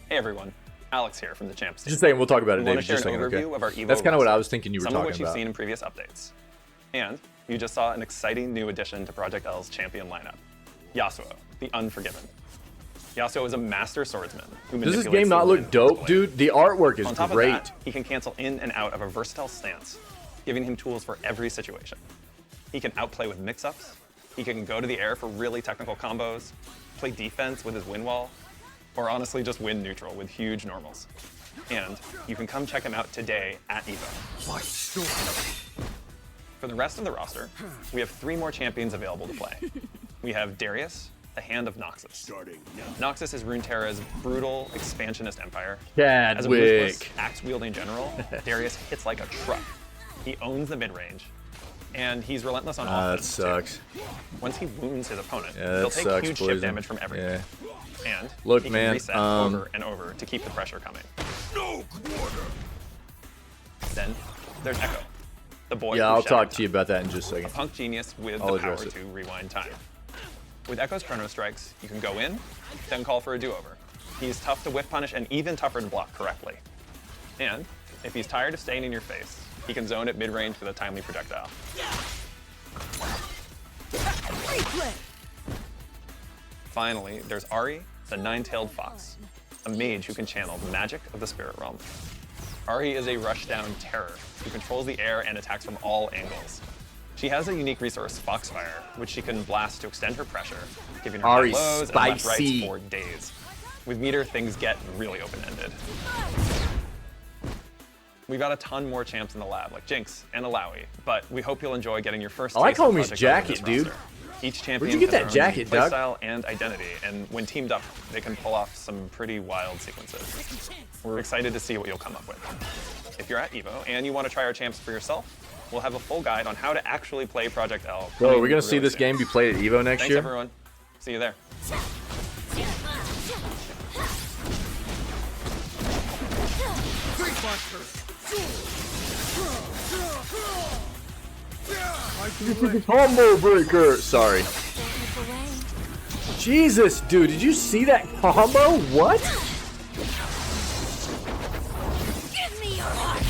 Hey everyone, Alex here from the Champs team. Just saying, we'll talk about it, Dave. Just just saying, okay. Of our Evo That's kind of what I roster, was thinking you were some talking of which about. you've seen in previous updates. And you just saw an exciting new addition to Project L's champion lineup, Yasuo, the Unforgiven. Yasuo is a master swordsman who manipulates. Does this game not look dope, dude? The artwork is On top great. of that, he can cancel in and out of a versatile stance, giving him tools for every situation. He can outplay with mix-ups. He can go to the air for really technical combos, play defense with his wind wall, or honestly just win neutral with huge normals. And you can come check him out today at EVO. For the rest of the roster, we have 3 more champions available to play. We have Darius, the Hand of Noxus. Noxus is Runeterra's brutal expansionist empire. As a ruthless, axe-wielding general, Darius hits like a truck. He owns the mid-range, and he's relentless on offense. That sucks. Once he wounds his opponent, Yeah, he'll take sucks, huge chip damage from everything. Yeah. And Look, he can man, reset over and over to keep the pressure coming. No quarter. Then there's Echo, the boy Yeah, who I'll shattered talk to you time. about that in just a A second. punk genius with I'll the power address it. to rewind time. With Echo's Chrono Strikes, you can go in, then call for a do-over. He's tough to whiff punish and even tougher to block correctly. And if he's tired of staying in your face, he can zone at mid-range with a timely projectile. Finally, there's Ari, the nine-tailed fox, a mage who can channel the magic of the spirit realm. Ari is a rushdown terror who controls the air and attacks from all angles. She has a unique resource, Foxfire, which she can blast to extend her pressure, giving her high Ari's lows and left spicy. rights for days. With meter, things get really open-ended. We've got a ton more champs in the lab, like Jinx and Alawi, but we hope you'll enjoy getting your first I like taste of Homie's Project L with this jacket, dude. roster. Each champion Where'd you get has that their own jacket, play Doug? style and identity, and when teamed up, they can pull off some pretty wild sequences. We're excited to see what you'll come up with. If you're at EVO and you want to try our champs for yourself, we'll have a full guide on how to actually play Project L. Bro, are we coming gonna see really this soon. game be played at EVO next Thanks, year? everyone. See you there. Combo breaker. Sorry. Jesus, dude, did you see that combo? What? Give me your heart.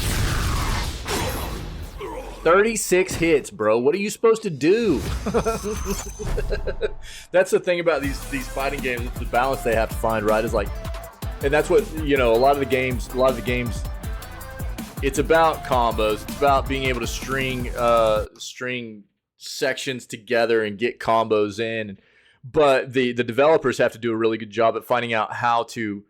36 hits, bro. What are you supposed to do? That's the thing about these fighting games. It's the balance they have to find, right? Is like, and that's what, you know, a lot of the games, it's about combos. It's about being able to string sections together and get combos in. But the developers have to do a really good job at finding out how to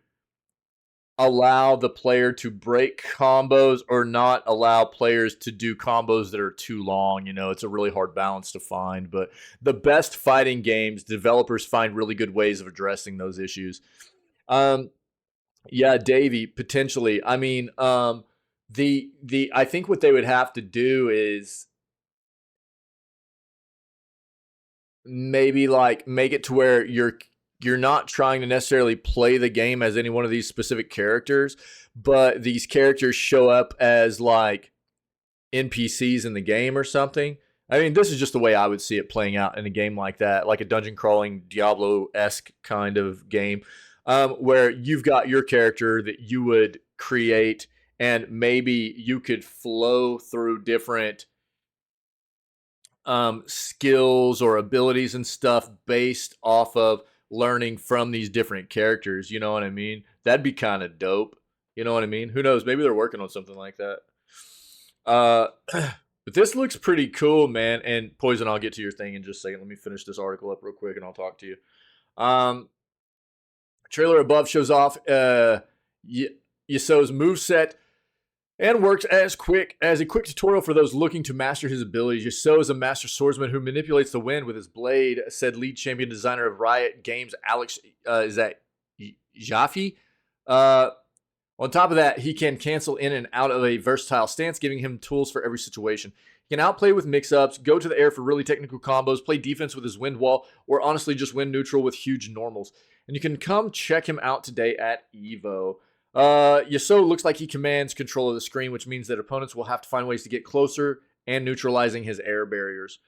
allow the player to break combos or not allow players to do combos that are too long. You know, it's a really hard balance to find. But the best fighting games, developers find really good ways of addressing those issues. Yeah, Davey, potentially. I mean, I think what they would have to do is maybe like make it to where you're not trying to necessarily play the game as any one of these specific characters, but these characters show up as like NPCs in the game or something. I mean, this is just the way I would see it playing out in a game like that, like a dungeon crawling Diablo-esque kind of game, where you've got your character that you would create, and maybe you could flow through different skills or abilities and stuff based off of learning from these different characters. You know what I mean? That'd be kind of dope. You know what I mean? Who knows? Maybe they're working on something like that. But this looks pretty cool, man. And Poison, I'll get to your thing in just a second. Let me finish this article up real quick and I'll talk to you. Trailer above shows off Yasuo's moveset and works as a quick tutorial for those looking to master his abilities. Yasuo is a master swordsman who manipulates the wind with his blade, said lead champion designer of Riot Games, Alex, is that Jaffe? On top of that, he can cancel in and out of a versatile stance, giving him tools for every situation. He can outplay with mix-ups, go to the air for really technical combos, play defense with his wind wall, or honestly just win neutral with huge normals. And you can come check him out today at EVO. Yasuo looks like he commands control of the screen, which means that opponents will have to find ways to get closer and neutralizing his air barriers.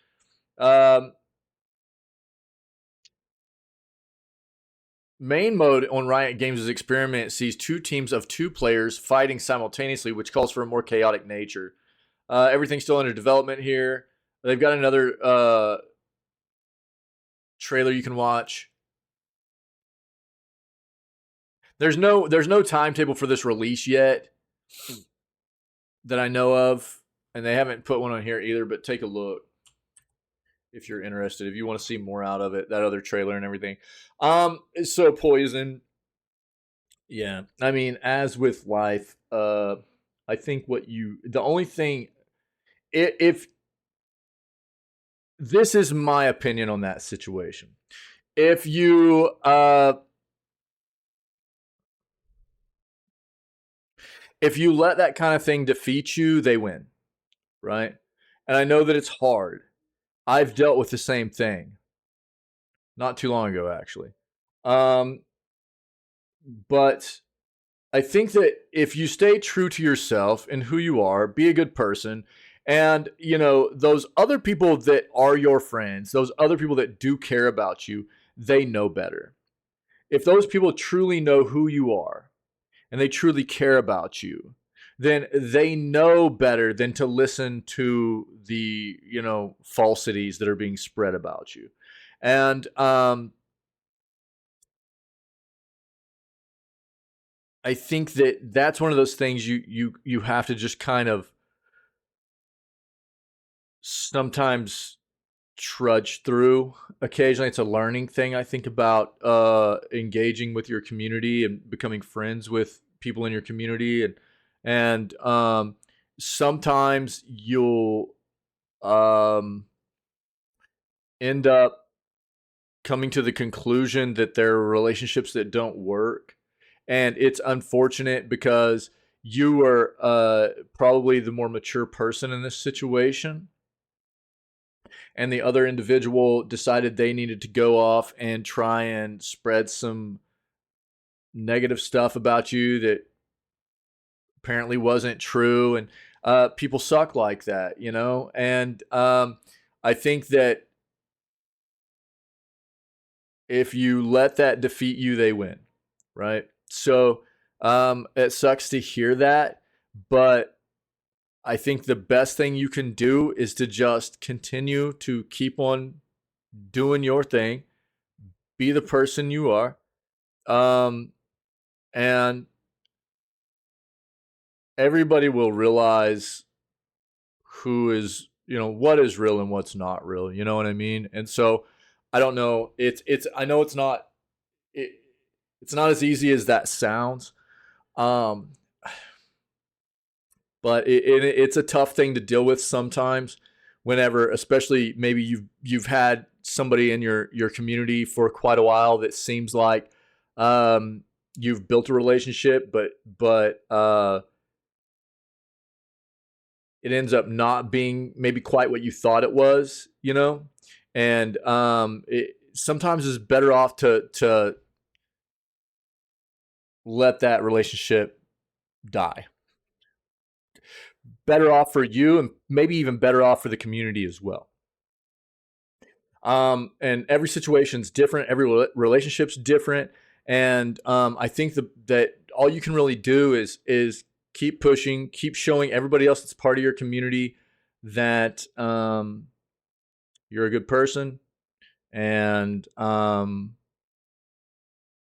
Main mode on Riot Games' experiment sees two teams of 2 players fighting simultaneously, which calls for a more chaotic nature. Everything's still under development here. They've got another trailer you can watch. There's no timetable for this release yet that I know of, and they haven't put one on here either, but take a look if you're interested, if you want to see more out of it, that other trailer and everything. So Poison, yeah, I mean, as with life, I think the only thing, if this is my opinion on that situation, if you let that kind of thing defeat you, they win, right? And I know that it's hard. I've dealt with the same thing not too long ago, actually. But I think that if you stay true to yourself and who you are, be a good person, and, you know, those other people that are your friends, those other people that do care about you, they know better. If those people truly know who you are and they truly care about you, then they know better than to listen to the, you know, falsities that are being spread about you. And I think that that's one of those things you have to just kind of sometimes trudge through. Occasionally it's a learning thing, I think, about engaging with your community and becoming friends with people in your community, and sometimes you'll end up coming to the conclusion that there are relationships that don't work. And it's unfortunate because you were probably the more mature person in this situation, and the other individual decided they needed to go off and try and spread some negative stuff about you that apparently wasn't true. And people suck like that, you know? And I think that if you let that defeat you, they win, right? So it sucks to hear that, but I think the best thing you can do is to just continue to keep on doing your thing, be the person you are, And everybody will realize who is, what is real and what's not real. You know what I mean? And so I don't know. I know it's not as easy as that sounds. But it's a tough thing to deal with sometimes, whenever, especially maybe you've had somebody in your community for quite a while that seems like you've built a relationship, but it ends up not being maybe quite what you thought it was, and it sometimes is better off to let that relationship die. Better off for you, and maybe even better off for the community as well. And every situation's different, every relationship's different, and I think that all you can really do is keep pushing, keep showing everybody else that's part of your community that you're a good person, and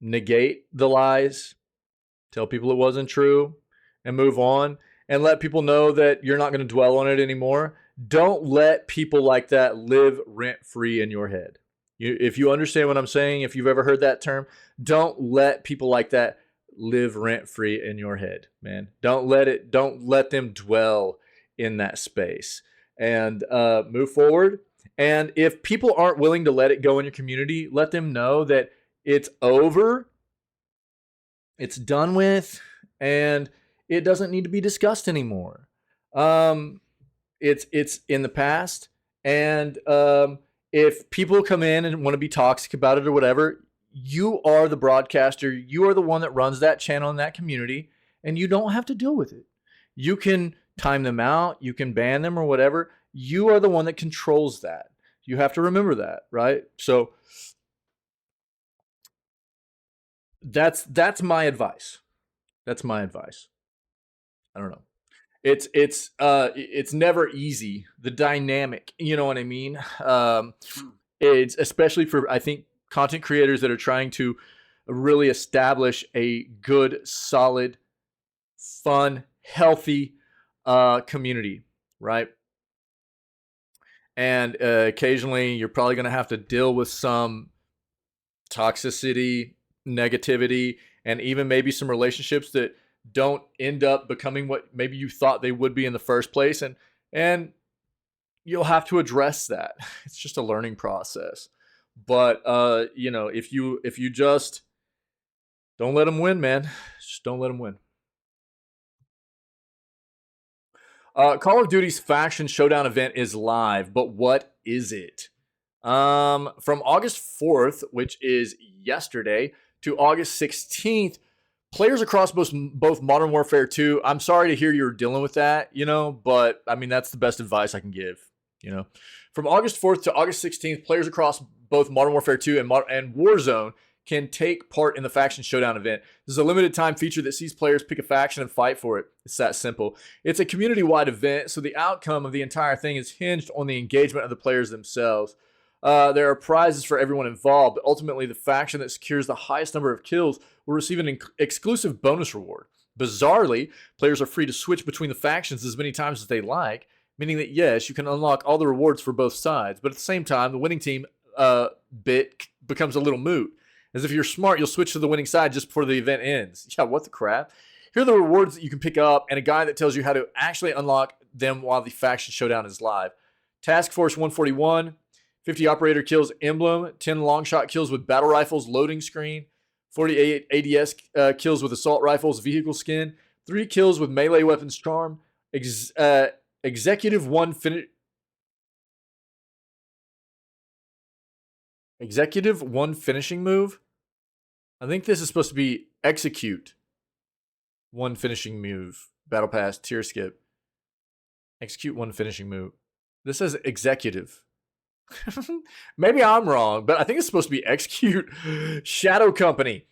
negate the lies, tell people it wasn't true, and move on, and let people know that you're not going to dwell on it anymore. Don't let people like that live rent-free in your head. If you understand what I'm saying, if you've ever heard that term, don't let people like that live rent-free in your head, man. Don't let them dwell in that space, and move forward. And if people aren't willing to let it go in your community, let them know that it's over, it's done with, and it doesn't need to be discussed anymore. It's in the past, and if people come in and want to be toxic about it or whatever, you are the broadcaster. You are the one that runs that channel in that community, and you don't have to deal with it. You can time them out. You can ban them or whatever. You are the one that controls that. You have to remember that, right? So that's my advice. That's my advice. I don't know. It's never easy. The dynamic, you know what I mean? It's especially for, I think, content creators that are trying to really establish a good, solid, fun, healthy community, right? And occasionally you're probably going to have to deal with some toxicity, negativity, and even maybe some relationships that don't end up becoming what maybe you thought they would be in the first place, and you'll have to address that. It's just a learning process. But if you just don't let them win, man. Just don't let them win. Call of Duty's Faction Showdown event is live, but what is it? From August 4th, which is yesterday, to August 16th, players across both Modern Warfare 2, I'm sorry to hear you're dealing with that, but I mean, that's the best advice I can give, From August 4th to August 16th, players across both Modern Warfare 2 and Warzone can take part in the Faction Showdown event. This is a limited time feature that sees players pick a faction and fight for it. It's that simple. It's a community-wide event, so the outcome of the entire thing is hinged on the engagement of the players themselves. There are prizes for everyone involved, but ultimately the faction that secures the highest number of kills will receive an exclusive bonus reward. Bizarrely, players are free to switch between the factions as many times as they like, meaning that yes, you can unlock all the rewards for both sides, but at the same time, the winning team bit becomes a little moot. As if you're smart, you'll switch to the winning side just before the event ends. Yeah, what the crap? Here are the rewards that you can pick up, and a guide that tells you how to actually unlock them while the Faction Showdown is live. Task Force 141, 50 operator kills emblem, 10 long shot kills with battle rifles loading screen, 48 ADS kills with assault rifles vehicle skin, 3 kills with melee weapons charm, executive one finishing move. I think this is supposed to be execute one finishing move. Battle pass tier skip. Execute one finishing move. This says executive. Maybe I'm wrong, but I think it's supposed to be execute. Shadow Company.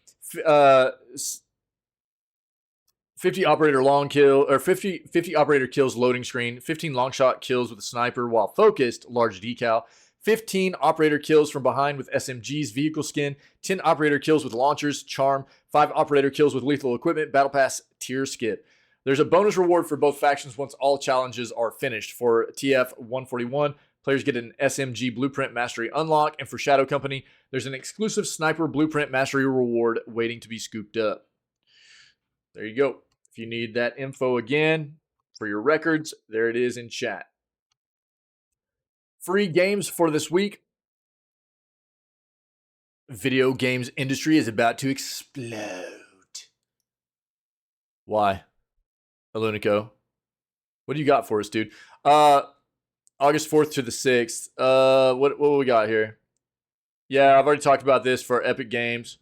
50 operator long kill, or 50 operator kills loading screen, 15 long shot kills with a sniper while focused, large decal, 15 operator kills from behind with SMG's vehicle skin, 10 operator kills with launchers, charm, 5 operator kills with lethal equipment, battle pass, tier skip. There's a bonus reward for both factions once all challenges are finished. For TF 141, players get an SMG Blueprint Mastery unlock, and for Shadow Company, there's an exclusive Sniper Blueprint Mastery reward waiting to be scooped up. There you go. If you need that info again for your records, there it is in chat. Free games for this week. Video games industry is about to explode. Why? Alunico, what do you got for us, dude? August 4th to the 6th. What we got here? Yeah, I've already talked about this for Epic Games.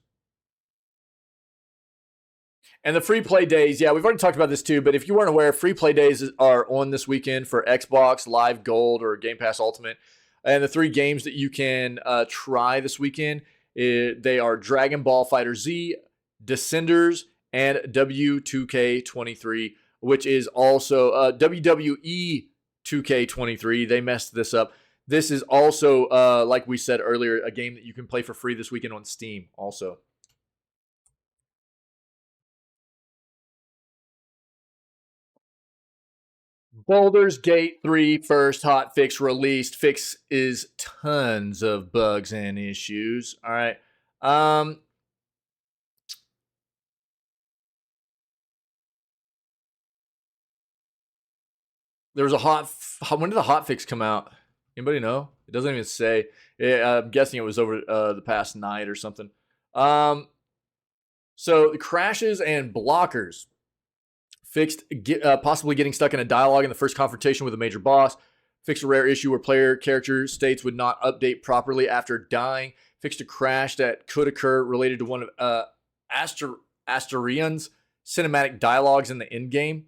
And the free play days, yeah, we've already talked about this too, but if you weren't aware, free play days are on this weekend for Xbox Live Gold or Game Pass Ultimate. And the 3 games that you can try this weekend, they are Dragon Ball FighterZ, Descenders, and W2K23, which is also WWE 2K23. They messed this up. This is also, like we said earlier, a game that you can play for free this weekend on Steam also. Baldur's Gate 3 first hotfix released. Fix is tons of bugs and issues. All right. There was a when did the hotfix come out? Anybody know? It doesn't even say. I'm guessing it was over the past night or something. So the crashes and blockers fixed, possibly getting stuck in a dialogue in the first confrontation with a major boss. Fixed a rare issue where player character states would not update properly after dying. Fixed a crash that could occur related to one of Asterian's cinematic dialogues in the end game.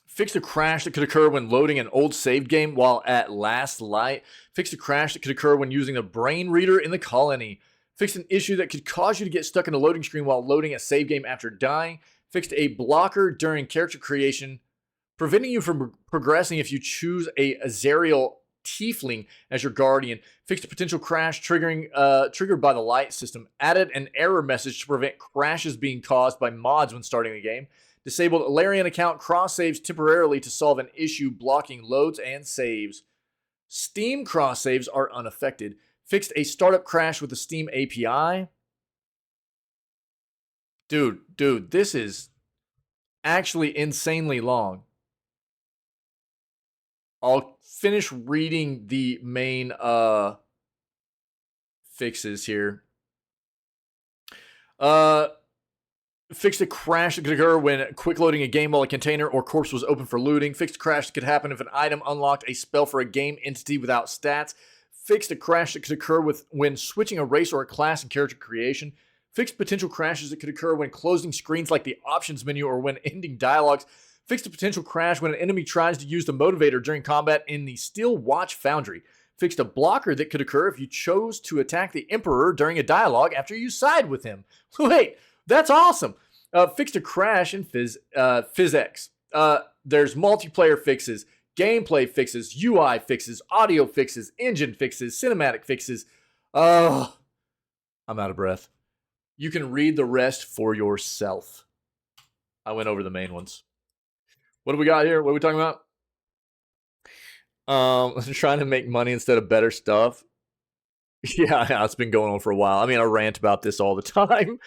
Fixed a crash that could occur when loading an old save game while at last light. Fixed a crash that could occur when using a brain reader in the colony. Fixed an issue that could cause you to get stuck in a loading screen while loading a save game after dying. Fixed a blocker during character creation, preventing you from progressing if you choose a Azariel Tiefling as your guardian. Fixed a potential crash triggered by the light system. Added an error message to prevent crashes being caused by mods when starting the game. Disabled Larian account cross saves temporarily to solve an issue blocking loads and saves. Steam cross saves are unaffected. Fixed a startup crash with the Steam API. Dude, this is actually insanely long. I'll finish reading the main fixes here. Fixed a crash that could occur when quick loading a game while a container or corpse was open for looting. Fixed a crash that could happen if an item unlocked a spell for a game entity without stats. Fixed a crash that could occur when switching a race or a class in character creation. Fixed potential crashes that could occur when closing screens like the options menu or when ending dialogues. Fixed a potential crash when an enemy tries to use the motivator during combat in the Steel Watch Foundry. Fixed a blocker that could occur if you chose to attack the Emperor during a dialogue after you side with him. Wait, that's awesome. Fixed a crash in PhysX. There's multiplayer fixes, gameplay fixes, UI fixes, audio fixes, engine fixes, cinematic fixes. Oh, I'm out of breath. You can read the rest for yourself. I went over the main ones. What do we got here? What are we talking about? Trying to make money instead of better stuff. Yeah, it's been going on for a while. I mean, I rant about this all the time.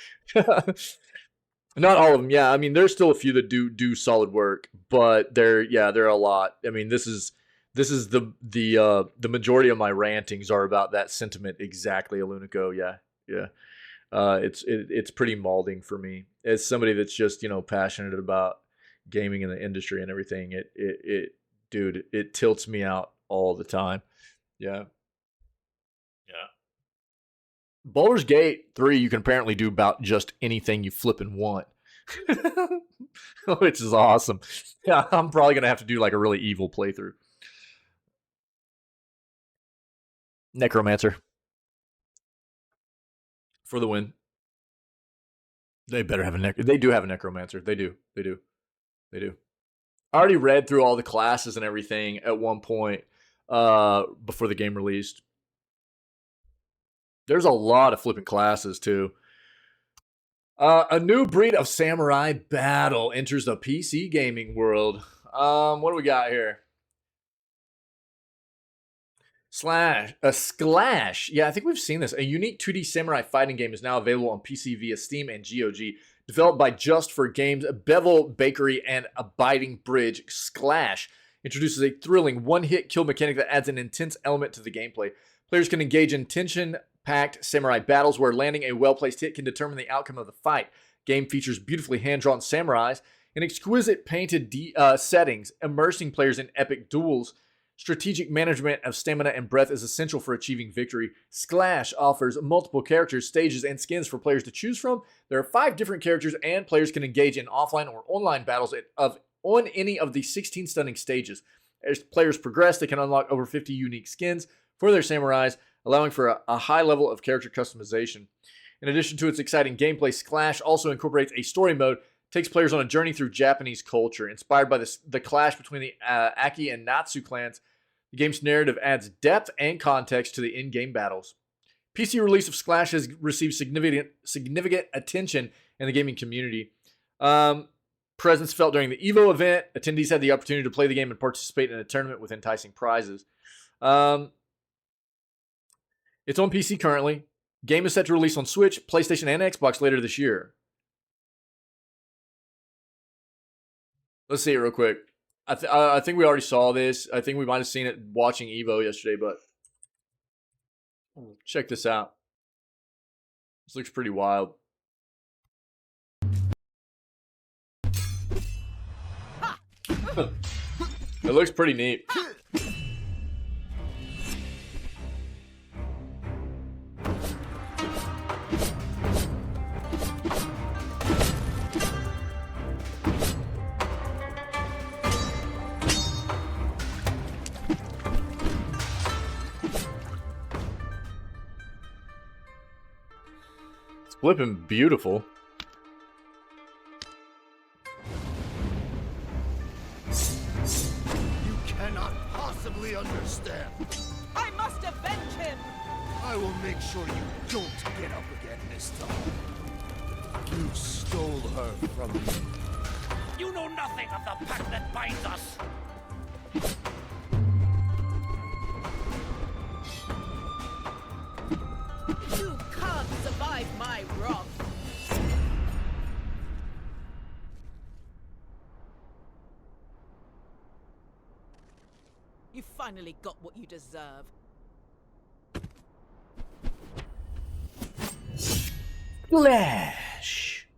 Not all of them. Yeah, I mean, there's still a few that do solid work, but there are a lot. I mean, this is the majority of my rantings are about that sentiment exactly, Alunico. Yeah. It's pretty maulding for me as somebody that's just passionate about gaming in the industry and everything. It tilts me out all the time. Yeah. Baldur's Gate 3, you can apparently do about just anything you flippin' want. Which is awesome. Yeah, I'm probably going to have to do like a really evil playthrough. Necromancer. For the win. They better have they do have a Necromancer. They do. I already read through all the classes and everything at one point before the game released. There's a lot of flipping classes too. A new breed of samurai battle enters the PC gaming world. What do we got here? Sklash. Yeah, I think we've seen this. A unique 2D samurai fighting game is now available on PC via Steam and GOG. Developed by Just for Games, Bevel Bakery, and Abiding Bridge, Sklash introduces a thrilling one-hit kill mechanic that adds an intense element to the gameplay. Players can engage in tension-packed samurai battles where landing a well-placed hit can determine the outcome of the fight. Game features beautifully hand-drawn samurais and exquisite painted settings, immersing players in epic duels. Strategic management of stamina and breath is essential for achieving victory. Sklash offers multiple characters, stages, and skins for players to choose from. There are 5 different characters, and players can engage in offline or online battles on any of the 16 stunning stages. As players progress, they can unlock over 50 unique skins for their samurais, allowing for a high level of character customization. In addition to its exciting gameplay, Sklash also incorporates a story mode, takes players on a journey through Japanese culture. Inspired by the clash between the Aki and Natsu clans, the game's narrative adds depth and context to the in-game battles. PC release of Sklash has received significant attention in the gaming community. Presence felt during the EVO event. Attendees had the opportunity to play the game and participate in a tournament with enticing prizes. It's on PC currently. Game is set to release on Switch, PlayStation, and Xbox later this year. Let's see it real quick. I think we already saw this. I think we might have seen it watching EVO yesterday, but check this out. This looks pretty wild. It looks pretty neat. Flipping beautiful. You cannot possibly understand. I must avenge him! I will make sure you don't get up again this time. You stole her from me. You know nothing of the pact that binds us! You can't survive my wrath! You finally got what you deserve. Flash.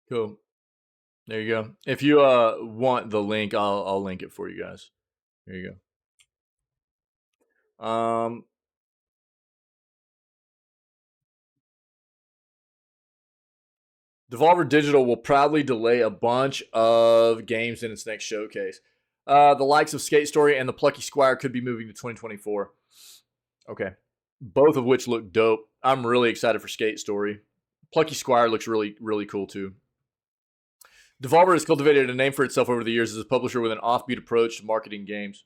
Cool. There you go. If you want the link, I'll link it for you guys. There you go. Devolver Digital will proudly delay a bunch of games in its next showcase. The likes of Skate Story and The Plucky Squire could be moving to 2024. Okay. Both of which look dope. I'm really excited for Skate Story. Plucky Squire looks really, really cool too. Devolver has cultivated a name for itself over the years as a publisher with an offbeat approach to marketing games.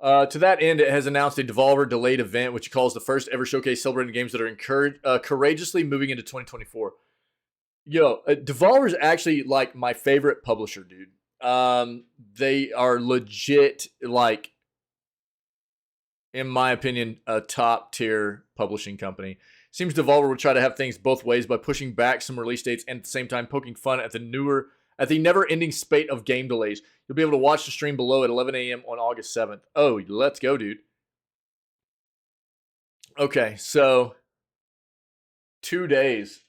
To that end, it has announced a Devolver delayed event, which it calls the first ever showcase celebrating games that are courageously moving into 2024. Yo, Devolver is actually like my favorite publisher, dude. They are legit, like, in my opinion, a top tier publishing company. Seems Devolver will try to have things both ways by pushing back some release dates and at the same time poking fun at the never-ending spate of game delays. You'll be able to watch the stream below at 11 a.m. on August 7th. Oh, let's go, dude. Okay, so 2 days.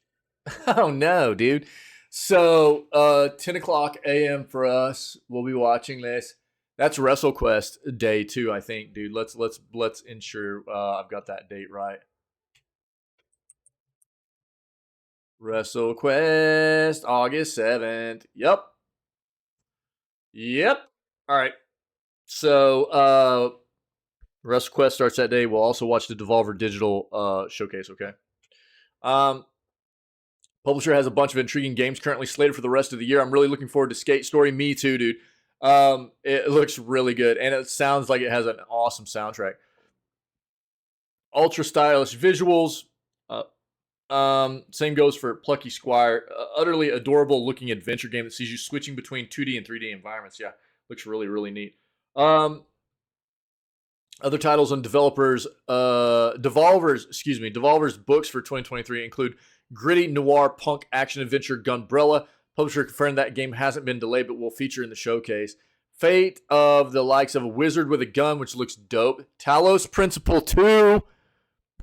Oh, no, dude. So 10 o'clock a.m. for us. We'll be watching this. That's WrestleQuest day 2, I think, dude. Let's ensure I've got that date right. WrestleQuest, August 7th. Yep. All right. So, WrestleQuest starts that day. We'll also watch the Devolver Digital showcase, okay? Publisher has a bunch of intriguing games currently slated for the rest of the year. I'm really looking forward to Skate Story. Me too, dude. It looks really good, and it sounds like it has an awesome soundtrack. Ultra stylish visuals. Same goes for Plucky Squire. Utterly adorable looking adventure game that sees you switching between 2D and 3D environments. Yeah, looks really, really neat. Other titles on Devolver's books for 2023 include gritty noir punk action adventure Gunbrella. Publisher confirmed that game hasn't been delayed but will feature in the showcase. Fate of the likes of a wizard with a gun, which looks dope. Talos Principle 2,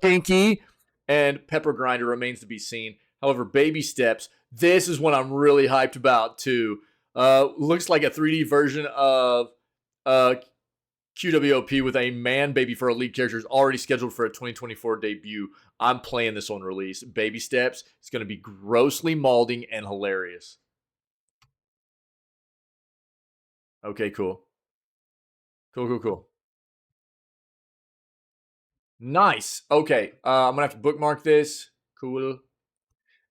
Pinky, and Pepper Grinder remains to be seen. However, Baby Steps, this is one I'm really hyped about too. Looks like a 3D version of QWOP with a man baby for a lead character is already scheduled for a 2024 debut. I'm playing this on release. Baby Steps. It's going to be grossly molding and hilarious. Okay, cool. Cool. Nice. Okay, I'm going to have to bookmark this. Cool.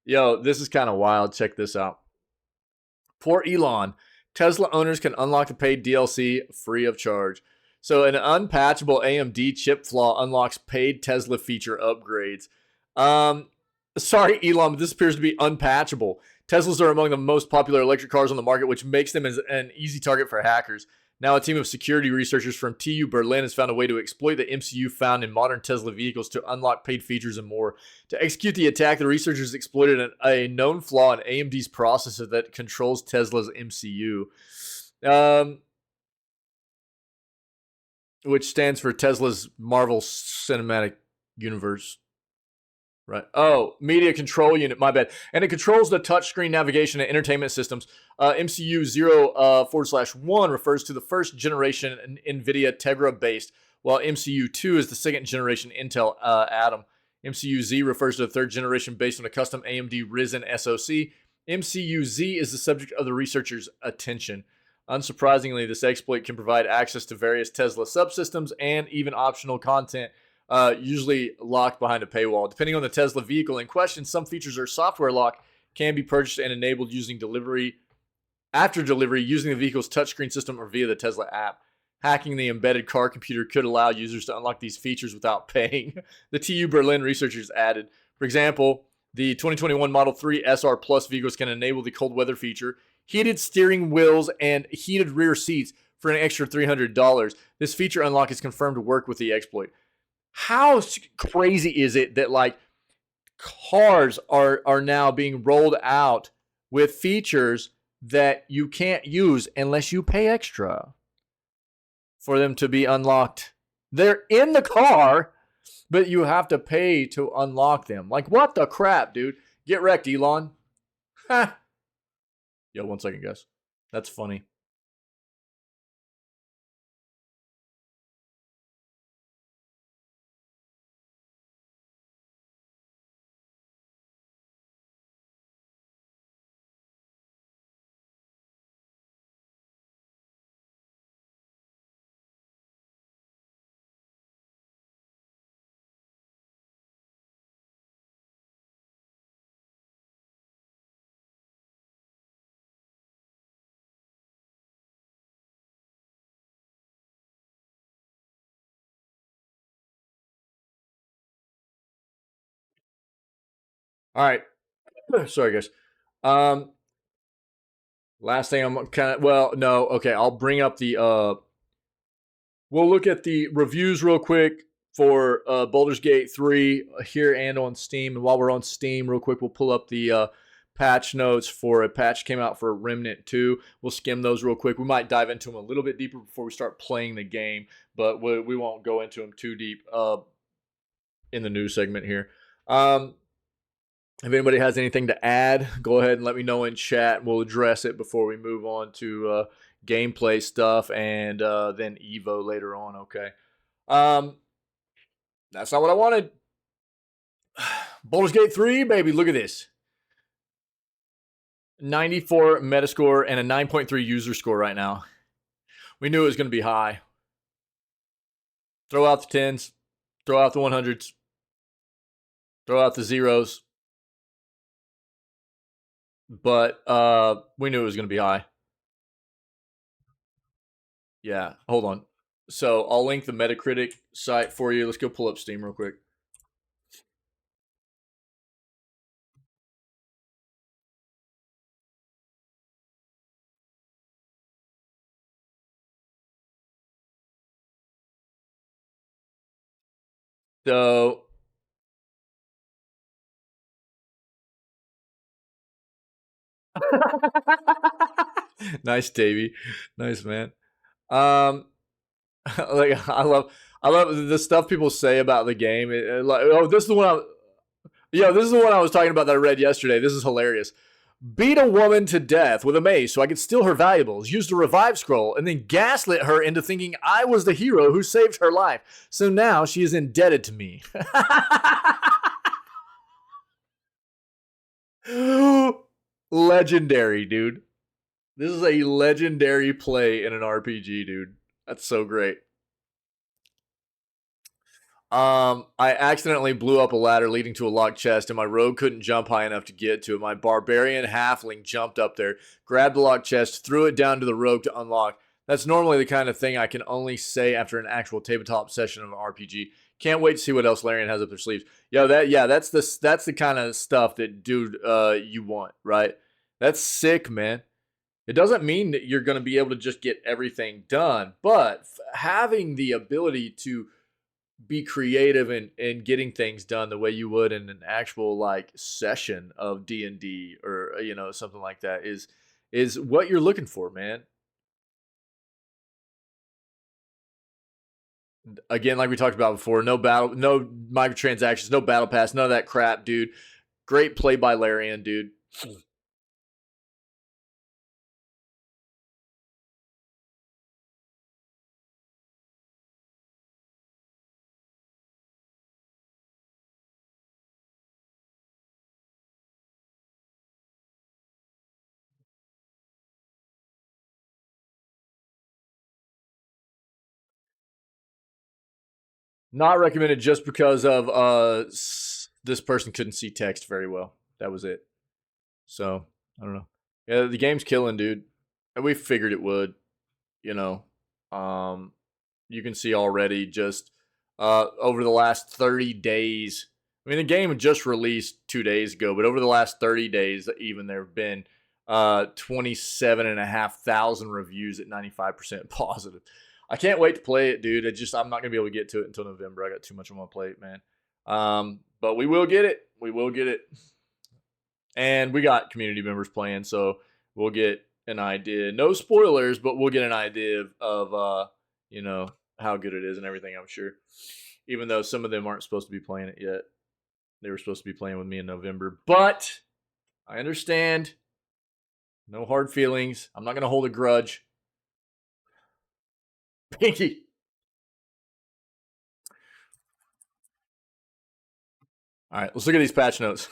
Yo, this is kind of wild. Check this out. Poor Elon. Tesla owners can unlock the paid DLC free of charge. So an unpatchable AMD chip flaw unlocks paid Tesla feature upgrades. Sorry, Elon, but this appears to be unpatchable. Teslas are among the most popular electric cars on the market, which makes them an easy target for hackers. Now a team of security researchers from TU Berlin has found a way to exploit the MCU found in modern Tesla vehicles to unlock paid features and more. To execute the attack, the researchers exploited a known flaw in AMD's processor that controls Tesla's MCU. Which stands for Tesla's Marvel Cinematic Universe. Right. Oh, Media Control Unit, my bad. And it controls the touchscreen navigation and entertainment systems. MCU 0/1 refers to the first generation NVIDIA Tegra based, while MCU 2 is the second generation Intel Atom. MCU Z refers to the third generation based on a custom AMD Ryzen SoC. MCU Z is the subject of the researchers' attention. Unsurprisingly, this exploit can provide access to various Tesla subsystems and even optional content, usually locked behind a paywall. Depending on the Tesla vehicle in question, some features are software locked, can be purchased and enabled after delivery using the vehicle's touchscreen system or via the Tesla app. Hacking the embedded car computer could allow users to unlock these features without paying. The TU Berlin researchers added, for example, the 2021 Model 3 SR Plus vehicles can enable the cold weather feature, heated steering wheels, and heated rear seats for an extra $300. This feature unlock is confirmed to work with the exploit. How crazy is it that like cars are now being rolled out with features that you can't use unless you pay extra for them to be unlocked? They're in the car, but you have to pay to unlock them. Like, what the crap, dude? Get wrecked, Elon. Ha. Yo, 1 second, guys. That's funny. All right. Sorry, guys. Last thing I'm kind of, well, no, okay. I'll bring up the, we'll look at the reviews real quick for Baldur's Gate 3 here and on Steam. And while we're on Steam, real quick, we'll pull up the patch notes for a patch came out for Remnant 2. We'll skim those real quick. We might dive into them a little bit deeper before we start playing the game, but we won't go into them too deep in the news segment here. If anybody has anything to add, go ahead and let me know in chat. We'll address it before we move on to gameplay stuff and then Evo later on, okay? That's not what I wanted. Baldur's Gate 3, baby, look at this. 94 Metascore and a 9.3 user score right now. We knew it was going to be high. Throw out the 10s. Throw out the 100s. Throw out the zeros. but we knew it was going to be high. Yeah, hold on. So I'll link the Metacritic site for you. Let's go pull up Steam real quick. So nice, Davey. Nice, man. Like I love the stuff people say about the game. Like, oh, this is the one. This is the one I was talking about that I read yesterday. This is hilarious. Beat a woman to death with a mace so I could steal her valuables, used a revive scroll, and then gaslit her into thinking I was the hero who saved her life. So now she is indebted to me. Legendary, dude. This is a legendary play in an RPG, dude. That's so great. I accidentally blew up a ladder leading to a locked chest, and my rogue couldn't jump high enough to get to it. My barbarian halfling jumped up there, grabbed the locked chest, threw it down to the rogue to unlock. That's normally the kind of thing I can only say after an actual tabletop session of an RPG. Can't wait to see what else Larian has up their sleeves. That's the kind of stuff that, dude, you want, right? That's sick, man. It doesn't mean that you're going to be able to just get everything done, but having the ability to be creative in getting things done the way you would in an actual like session of D&D or something like that is what you're looking for, man. Again, like we talked about before, no microtransactions, no battle pass, none of that crap, dude. Great play by Larian, dude. Not recommended just because of this person couldn't see text very well. That was it. So I don't know. Yeah, the game's killing, dude. And we figured it would. You can see already just over the last 30 days. I mean, the game just released 2 days ago, but over the last 30 days, even there have been 27,500 reviews at 95% positive. I can't wait to play it, dude. I'm not gonna be able to get to it until November. I got too much on my plate, man. But we will get it. We will get it. And we got community members playing, so we'll get an idea. No spoilers, but we'll get an idea of how good it is and everything, I'm sure. Even though some of them aren't supposed to be playing it yet. They were supposed to be playing with me in November. But I understand. No hard feelings. I'm not going to hold a grudge. Pinky. All right, let's look at these patch notes.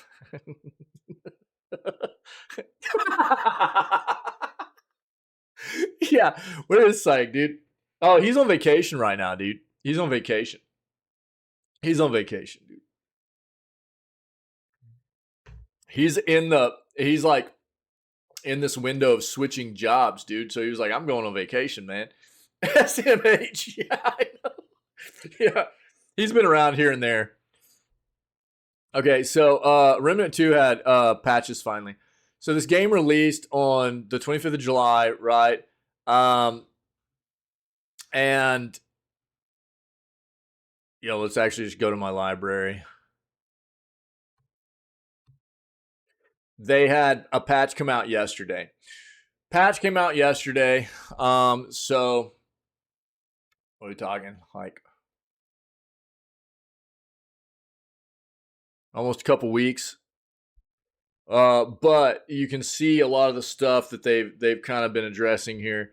Yeah, what is psych, dude? Oh, he's on vacation right now, dude. He's on vacation. He's on vacation, dude. He's like in this window of switching jobs, dude. So he was like, I'm going on vacation, man. SMH. Yeah, I know. Yeah. He's been around here and there. Okay, so Remnant 2 had patches finally. So this game released on the 25th of July, right? And let's actually just go to my library. They had a patch come out yesterday. So what are we talking? Like almost a couple weeks. But you can see a lot of the stuff that they've kind of been addressing here.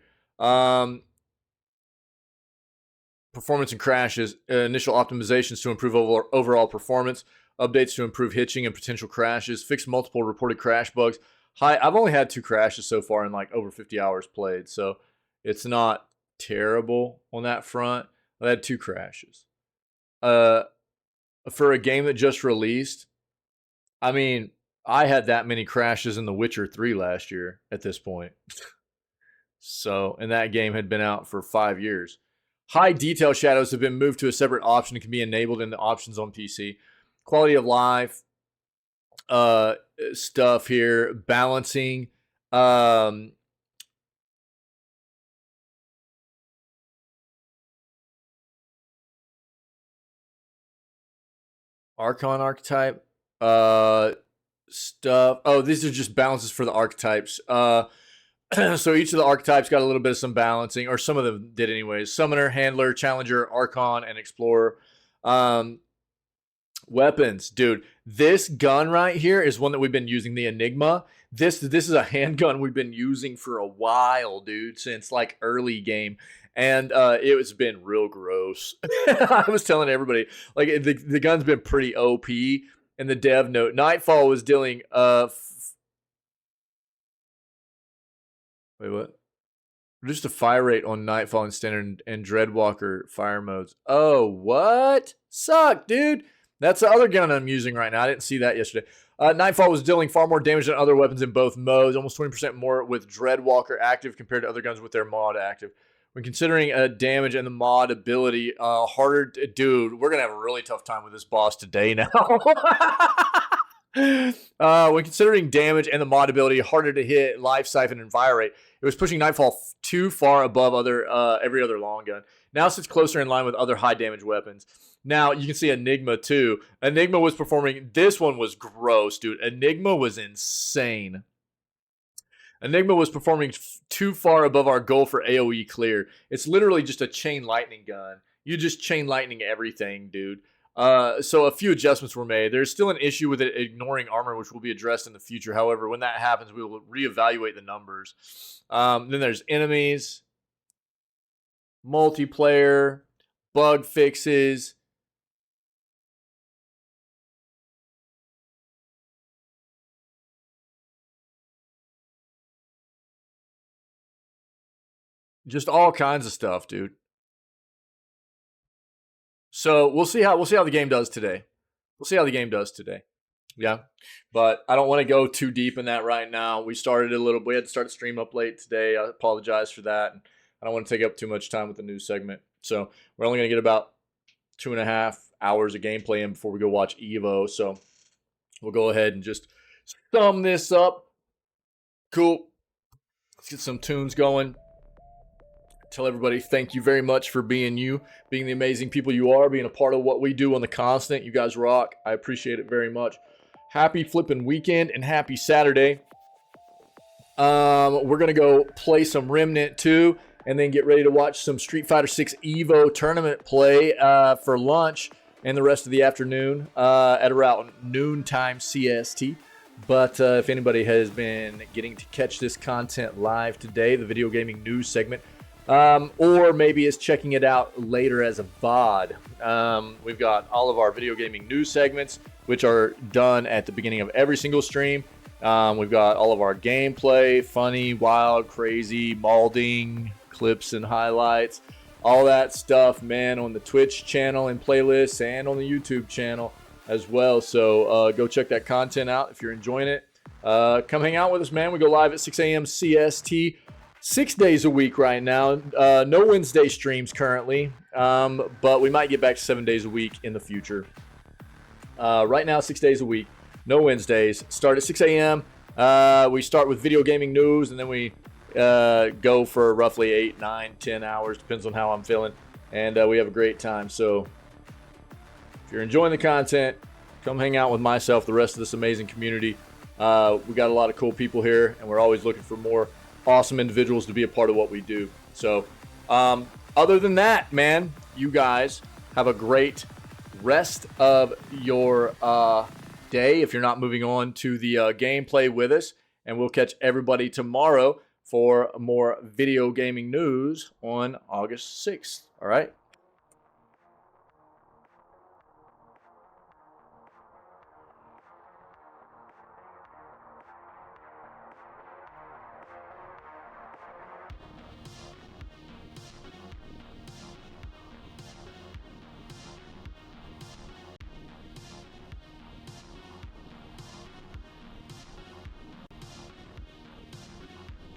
Performance and crashes, initial optimizations to improve overall performance, updates to improve hitching and potential crashes, fix multiple reported crash bugs. I've only had 2 crashes so far in like over 50 hours played, so it's not terrible on that front. I had 2 crashes. For a game that just released, I mean, I had that many crashes in The Witcher 3 last year at this point. So, and that game had been out for 5 years. High detail shadows have been moved to a separate option and can be enabled in the options on PC. Quality of life stuff here, balancing. Archon archetype stuff. Oh, these are just balances for the archetypes. So each of the archetypes got a little bit of some balancing, or some of them did anyways. Summoner, Handler, Challenger, Archon, and Explorer. Weapons, dude. This gun right here is one that we've been using, the Enigma. This is a handgun we've been using for a while, dude, since like early game. And it's been real gross. I was telling everybody, like, the gun's been pretty OP. In the dev note, Nightfall was dealing wait, what? Reduce the fire rate on Nightfall and Standard and Dreadwalker fire modes. Oh, what? Suck, dude. That's the other gun I'm using right now. I didn't see that yesterday. Nightfall was dealing far more damage than other weapons in both modes. Almost 20% more with Dreadwalker active compared to other guns with their mod active. When considering damage and the mod ability, harder... Dude, we're going to have a really tough time with this boss today now. When considering damage and the mod ability, harder to hit, life siphon, and fire rate, it was pushing Nightfall too far above every other long gun. Now sits closer in line with other high damage weapons. Now you can see Enigma too. Enigma was performing. This one was gross, dude. Enigma was insane. Enigma was performing too far above our goal for AoE clear. It's literally just a chain lightning gun. You just chain lightning everything, dude. So a few adjustments were made. There's still an issue with it ignoring armor, which will be addressed in the future. However, when that happens, we will reevaluate the numbers. Then there's enemies, multiplayer, bug fixes. Just all kinds of stuff, dude. So we'll see how the game does today. We'll see how the game does today. Yeah, but I don't want to go too deep in that right now. We started a little. We had to start the stream up late today. I apologize for that. I don't want to take up too much time with the news segment. So we're only going to get about 2.5 hours of gameplay in before we go watch Evo. So we'll go ahead and just sum this up. Cool. Let's get some tunes going. Tell everybody thank you very much for being you, being the amazing people you are, being a part of what we do on the constant. You guys rock. I appreciate it very much. Happy flipping weekend and happy Saturday. We're going to go play some Remnant 2 and then get ready to watch some Street Fighter 6 Evo tournament play for lunch and the rest of the afternoon at around noontime CST. But if anybody has been getting to catch this content live today, the video gaming news segment, or maybe is checking it out later as a VOD. We've got all of our video gaming news segments, which are done at the beginning of every single stream. We've got all of our gameplay, funny, wild, crazy, malding, clips and highlights, all that stuff, man, on the Twitch channel and playlists and on the YouTube channel as well. So go check that content out if you're enjoying it. Come hang out with us, man. We go live at 6 a.m. CST. 6 days a week right now. No Wednesday streams currently, but we might get back to 7 days a week in the future. Right now, 6 days a week. No Wednesdays. Start at 6 a.m. We start with video gaming news, and then we go for roughly 8, 9, 10 hours. Depends on how I'm feeling. And we have a great time. So if you're enjoying the content, come hang out with myself, the rest of this amazing community. We got a lot of cool people here, and we're always looking for more awesome individuals to be a part of what we do. So other than that, man, you guys have a great rest of your day if you're not moving on to the gameplay with us, and we'll catch everybody tomorrow for more video gaming news on August 6th. All right.